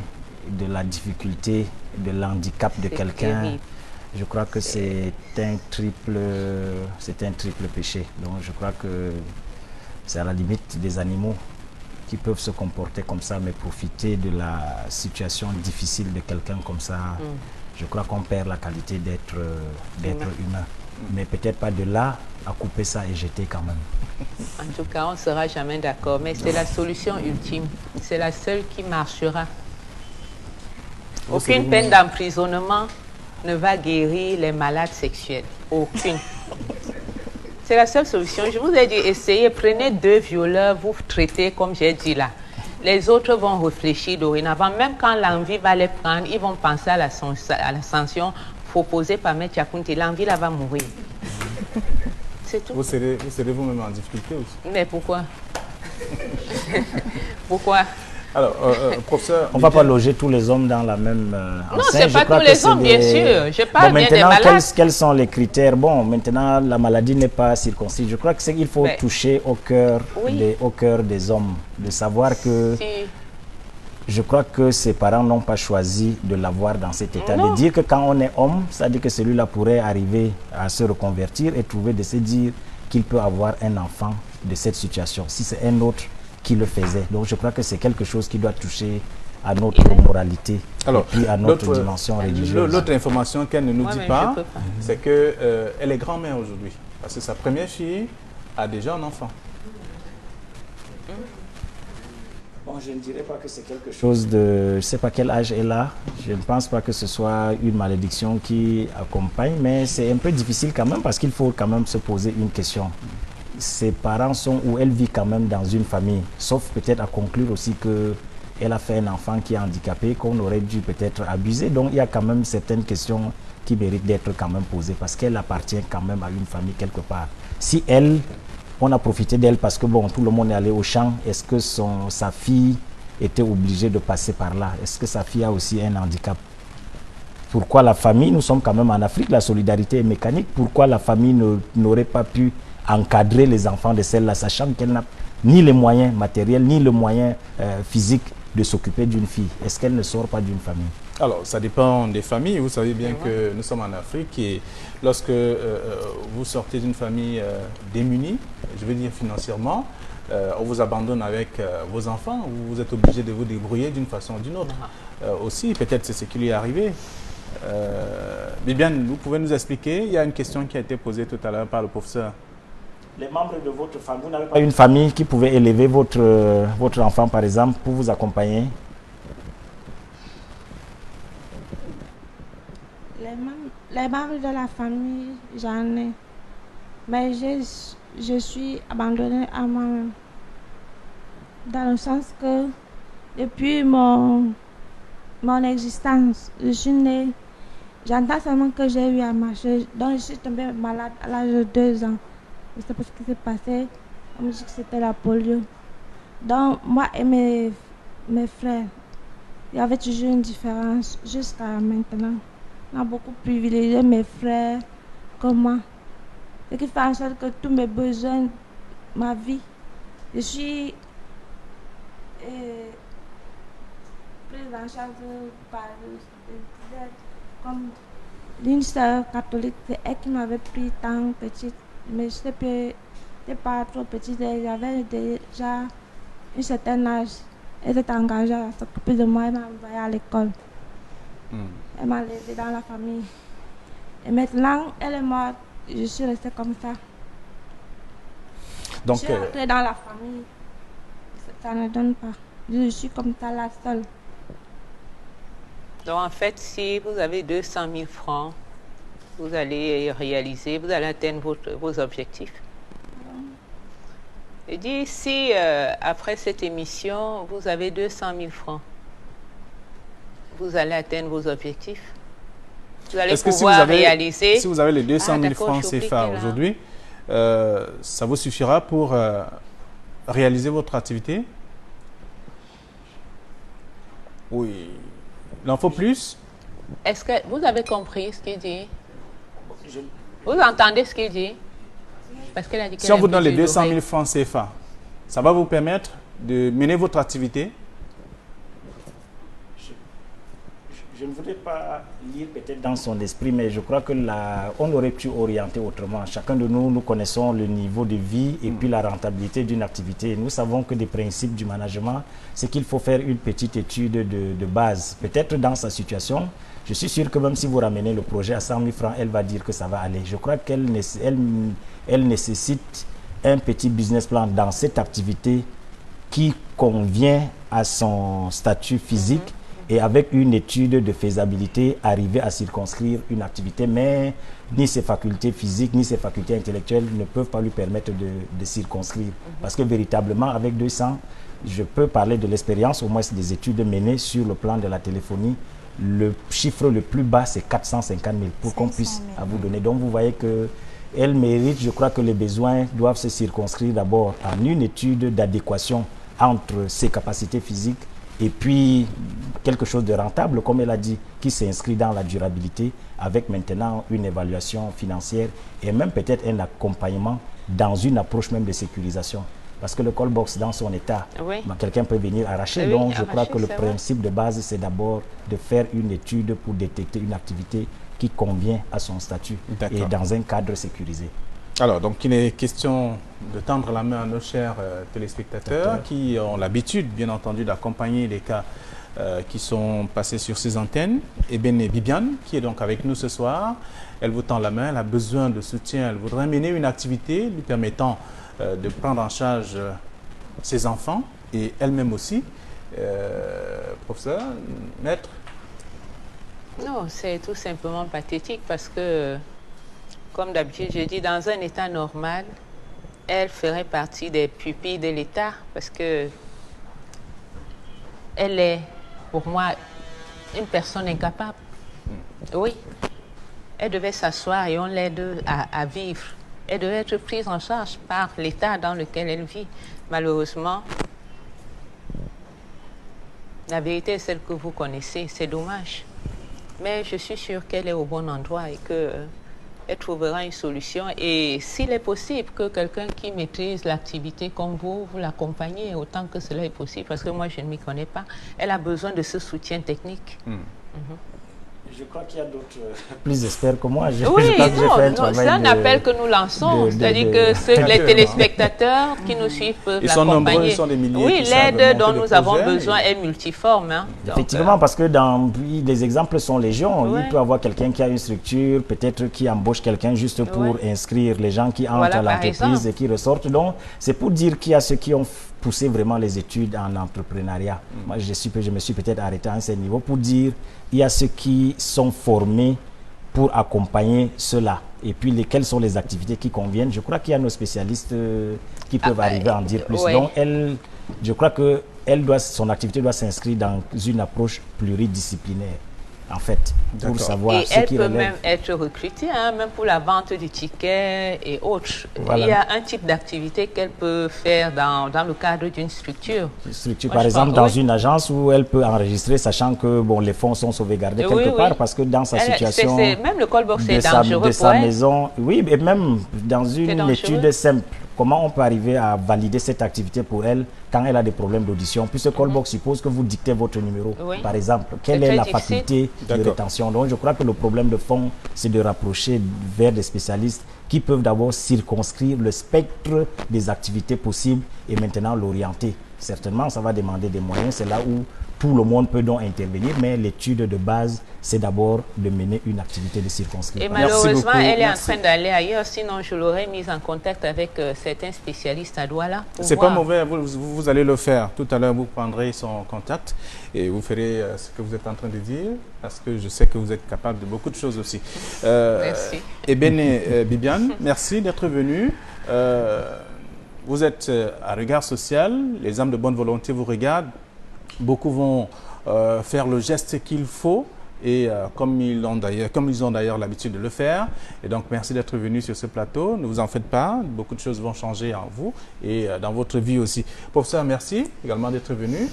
de la difficulté, de l'handicap de quelqu'un. Je crois que c'est un triple péché. Donc je crois que c'est à la limite des animaux qui peuvent se comporter comme ça, mais profiter de la situation difficile de quelqu'un comme ça. Je crois qu'on perd la qualité d'être humain. Mais peut-être pas de là à couper ça et jeter quand même. En tout cas, on ne sera jamais d'accord, mais c'est la solution ultime. C'est la seule qui marchera. Aucune peine d'emprisonnement ne va guérir les malades sexuels. Aucune. C'est la seule solution. Je vous ai dit, essayez, prenez 2 violeurs, vous traitez comme j'ai dit là. Les autres vont réfléchir dorénavant. Même quand l'envie va les prendre, ils vont penser à la sanction proposée par M. Yakunti. L'envie là va mourir. C'est tout. Vous serez vous-même en difficulté aussi. Mais pourquoi? Pourquoi? Alors, professeur... On ne va pas loger tous les hommes dans la même enceinte. Non, ce n'est pas tous les hommes, bien sûr. Je parle bien des malades. Quels sont les critères? Bon, maintenant, la maladie n'est pas circoncise. Je crois qu'il faut toucher au cœur, au cœur des hommes. De savoir que... Je crois que ses parents n'ont pas choisi de l'avoir dans cet état. De dire que quand on est homme, ça dit que celui-là pourrait arriver à se reconvertir et trouver de se dire qu'il peut avoir un enfant de cette situation. Si c'est un autre qui le faisait. Donc je crois que c'est quelque chose qui doit toucher à notre moralité. Alors, et puis à notre dimension religieuse. L'autre information qu'elle ne nous dit pas, c'est qu'elle est grand-mère aujourd'hui. Parce que sa première fille a déjà un enfant. Bon, je ne dirais pas que c'est quelque chose de... Je ne sais pas quel âge elle a. Je ne pense pas que ce soit une malédiction qui accompagne, mais c'est un peu difficile quand même parce qu'il faut quand même se poser une question. Ses parents sont où? Elle vit quand même dans une famille, sauf peut-être à conclure aussi qu'elle a fait un enfant qui est handicapé, qu'on aurait dû peut-être abuser. Donc il y a quand même certaines questions qui méritent d'être quand même posées parce qu'elle appartient quand même à une famille quelque part. Si elle... On a profité d'elle parce que bon, tout le monde est allé au champ. Est-ce que sa fille était obligée de passer par là? Est-ce que sa fille a aussi un handicap? Pourquoi la famille, nous sommes quand même en Afrique, la solidarité est mécanique. Pourquoi la famille n'aurait pas pu encadrer les enfants de celle-là, sachant qu'elle n'a ni les moyens matériels, ni le moyen physique de s'occuper d'une fille? Est-ce qu'elle ne sort pas d'une famille? Alors, ça dépend des familles. Vous savez bien que nous sommes en Afrique et lorsque vous sortez d'une famille démunie, je veux dire financièrement, on vous abandonne avec vos enfants, vous êtes obligé de vous débrouiller d'une façon ou d'une autre. Aussi, peut-être c'est ce qui lui est arrivé. Bibiane, vous pouvez nous expliquer? Il y a une question qui a été posée tout à l'heure par le professeur. Les membres de votre famille, vous n'avez pas une famille qui pouvait élever votre enfant, par exemple, pour vous accompagner? Les membres de la famille, j'en ai. Mais je suis abandonnée à moi-même. Dans le sens que depuis mon existence, je suis née. J'entends seulement que j'ai eu à marcher. Donc je suis tombée malade à l'âge de 2 ans. Je ne sais pas ce qui s'est passé. On me dit que c'était la polio. Donc moi et mes frères, il y avait toujours une différence jusqu'à maintenant. On a beaucoup privilégié mes frères comme moi. Ce qui fait en sorte que tous mes besoins, ma vie, je suis prise en charge par comme une sœur catholique. C'est elle qui m'avait pris tant petite. Mais je n'étais pas trop petite. J'avais déjà un certain âge. Elle s'est engagée à s'occuper de moi. Elle m'a envoyée à l'école. Elle m'a laissée dans la famille. Et maintenant, elle est morte. Je suis restée comme ça. Donc, je suis rentrée dans la famille. Ça ne donne pas. Je suis comme ça, la seule. Donc, en fait, si vous avez 200 000 francs, vous allez réaliser, vous allez atteindre vos objectifs. Je dis, si après cette émission, vous avez 200 000 francs, vous allez atteindre vos objectifs. Vous allez pouvoir réaliser. Si vous avez les 200 000 francs CFA aujourd'hui, ça vous suffira pour réaliser votre activité? Oui. Il en faut plus? Est-ce que vous avez compris ce qu'il dit? Vous entendez ce qu'il dit? Parce qu'elle a dit si on vous donne les 200 000 francs CFA, ça va vous permettre de mener votre activité? Je ne voudrais pas lire peut-être dans son esprit, mais je crois que on aurait pu orienter autrement. Chacun de nous, nous connaissons le niveau de vie et puis la rentabilité d'une activité. Nous savons que des principes du management, c'est qu'il faut faire une petite étude de base. Peut-être dans sa situation, je suis sûr que même si vous ramenez le projet à 100 000 francs, elle va dire que ça va aller. Je crois qu'elle nécessite un petit business plan dans cette activité qui convient à son statut physique. Et avec une étude de faisabilité, arriver à circonscrire une activité, mais ni ses facultés physiques, ni ses facultés intellectuelles ne peuvent pas lui permettre de circonscrire. Parce que véritablement, avec 200, je peux parler de l'expérience, au moins des études menées sur le plan de la téléphonie. Le chiffre le plus bas, c'est 450 000 pour qu'on puisse à vous donner. Donc vous voyez qu'elle mérite, je crois que les besoins doivent se circonscrire d'abord en une étude d'adéquation entre ses capacités physiques et puis quelque chose de rentable, comme elle a dit, qui s'inscrit dans la durabilité avec maintenant une évaluation financière et même peut-être un accompagnement dans une approche même de sécurisation. Parce que le call box dans son état, quelqu'un peut venir arracher. Oui, donc je crois que le principe de base, c'est d'abord de faire une étude pour détecter une activité qui convient à son statut et dans un cadre sécurisé. Alors, donc il est question de tendre la main à nos chers téléspectateurs qui ont l'habitude, bien entendu, d'accompagner les cas qui sont passés sur ces antennes. Et bien, Bibiane, qui est donc avec nous ce soir, elle vous tend la main, elle a besoin de soutien, elle voudrait mener une activité lui permettant de prendre en charge ses enfants et elle-même aussi. Professeur, maître? Non, c'est tout simplement pathétique parce que, comme d'habitude, je dis, dans un état normal, elle ferait partie des pupilles de l'État parce que elle est, pour moi, une personne incapable. Oui. Elle devait s'asseoir et on l'aide à vivre. Elle devait être prise en charge par l'État dans lequel elle vit. Malheureusement, la vérité est celle que vous connaissez. C'est dommage. Mais je suis sûre qu'elle est au bon endroit et qu'elle trouvera une solution. Et s'il est possible que quelqu'un qui maîtrise l'activité comme vous l'accompagnez autant que cela est possible, parce que moi, je ne m'y connais pas, elle a besoin de ce soutien technique. Je crois qu'il y a d'autres plus experts que moi. Oui, c'est un appel que nous lançons. C'est-à-dire que les téléspectateurs qui nous suivent peuvent l'accompagner. Ils sont des milliers. Oui, l'aide dont nous avons besoin est multiforme. Hein. Effectivement, parce que les exemples sont légion. Il peut y avoir quelqu'un qui a une structure, peut-être qui embauche quelqu'un juste pour inscrire les gens qui entrent à l'entreprise et qui ressortent. Donc, c'est pour dire qu'il y a ceux qui ont poussé vraiment les études en entrepreneuriat. Moi, je me suis peut-être arrêté à un certain niveau pour dire il y a ceux qui sont formés pour accompagner cela. Et puis, quelles sont les activités qui conviennent. Je crois qu'il y a nos spécialistes qui peuvent arriver à en dire plus. Donc, je crois que son activité doit s'inscrire dans une approche pluridisciplinaire, en fait, pour savoir ce qui relève. Elle peut même être recrutée, hein, même pour la vente du ticket et autres. Voilà. Il y a un type d'activité qu'elle peut faire dans le cadre d'une structure. Par exemple, dans une agence où elle peut enregistrer, sachant que les fonds sont sauvegardés quelque part, parce que dans sa situation même le callbox est dangereux de sa maison, oui, et même dans une étude simple, comment on peut arriver à valider cette activité pour elle quand elle a des problèmes d'audition? Puisque Callbox suppose que vous dictez votre numéro, par exemple. Quelle est la faculté de rétention? Donc, je crois que le problème de fond, c'est de rapprocher vers des spécialistes qui peuvent d'abord circonscrire le spectre des activités possibles et maintenant l'orienter. Certainement, ça va demander des moyens. C'est là où tout le monde peut donc intervenir, mais l'étude de base, c'est d'abord de mener une activité de circonscription. Et malheureusement, elle est en train d'aller ailleurs, sinon je l'aurais mise en contact avec certains spécialistes à Douala. C'est pas mauvais, vous allez le faire. Tout à l'heure, vous prendrez son contact et vous ferez ce que vous êtes en train de dire, parce que je sais que vous êtes capable de beaucoup de choses aussi. Merci. Et Bibiane, merci d'être venue. Vous êtes à Regard Social, les âmes de bonne volonté vous regardent. Beaucoup vont faire le geste qu'il faut, et comme ils ont d'ailleurs l'habitude de le faire. Et donc, merci d'être venu sur ce plateau. Ne vous en faites pas, beaucoup de choses vont changer en vous et dans votre vie aussi. Professeur, merci également d'être venu.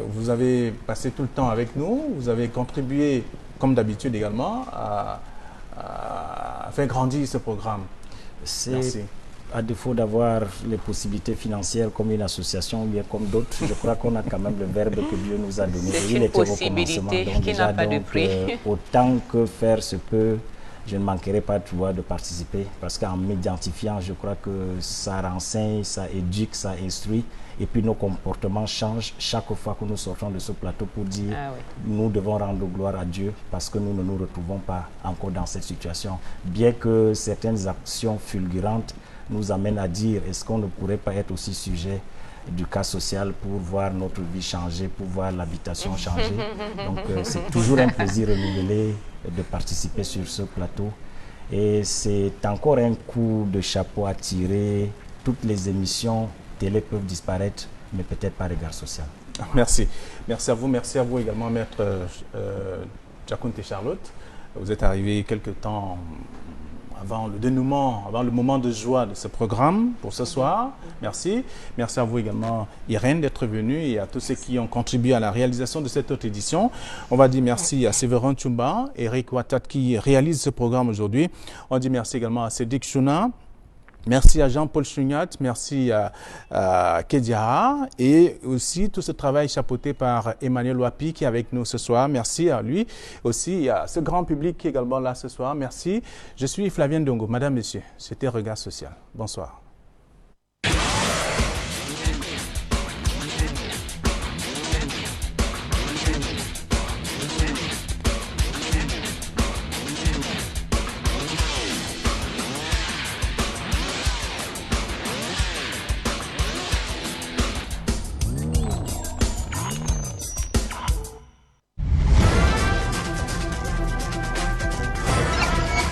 Vous avez passé tout le temps avec nous. Vous avez contribué, comme d'habitude également, à faire grandir ce programme. Merci. À défaut d'avoir les possibilités financières comme une association ou bien comme d'autres, je crois qu'on a quand même le verbe que Dieu nous a donné. C'est une possibilité qui n'a pas de prix. Autant que faire se peut, je ne manquerai pas de participer, parce qu'en m'identifiant, je crois que ça renseigne, ça éduque, ça instruit, et puis nos comportements changent chaque fois que nous sortons de ce plateau pour dire nous devons rendre gloire à Dieu parce que nous ne nous retrouvons pas encore dans cette situation. Bien que certaines actions fulgurantes nous amènent à dire est-ce qu'on ne pourrait pas être aussi sujet du cas social pour voir notre vie changer, pour voir l'habitation changer. Donc c'est toujours un plaisir renouvelé de participer sur ce plateau. Et c'est encore un coup de chapeau à tirer. Toutes les émissions télé peuvent disparaître, mais peut-être pas Regard Social. Merci. Merci à vous également, Maître Tchakounte Charlotte. Vous êtes arrivé quelque temps avant le dénouement, avant le moment de joie de ce programme pour ce soir. Merci. Merci à vous également, Irène, d'être venue et à tous ceux qui ont contribué à la réalisation de cette autre édition. On va dire merci à Séverin Tchoumba, Eric Ouattat qui réalise ce programme aujourd'hui. On dit merci également à Cédric Chouna. Merci à Jean-Paul Chugnat, merci à Kedia et aussi tout ce travail chapeauté par Emmanuel Wapi qui est avec nous ce soir. Merci à lui aussi, à ce grand public qui est également là ce soir. Merci. Je suis Flavien Dongo. Madame, Messieurs, c'était Regard Social. Bonsoir.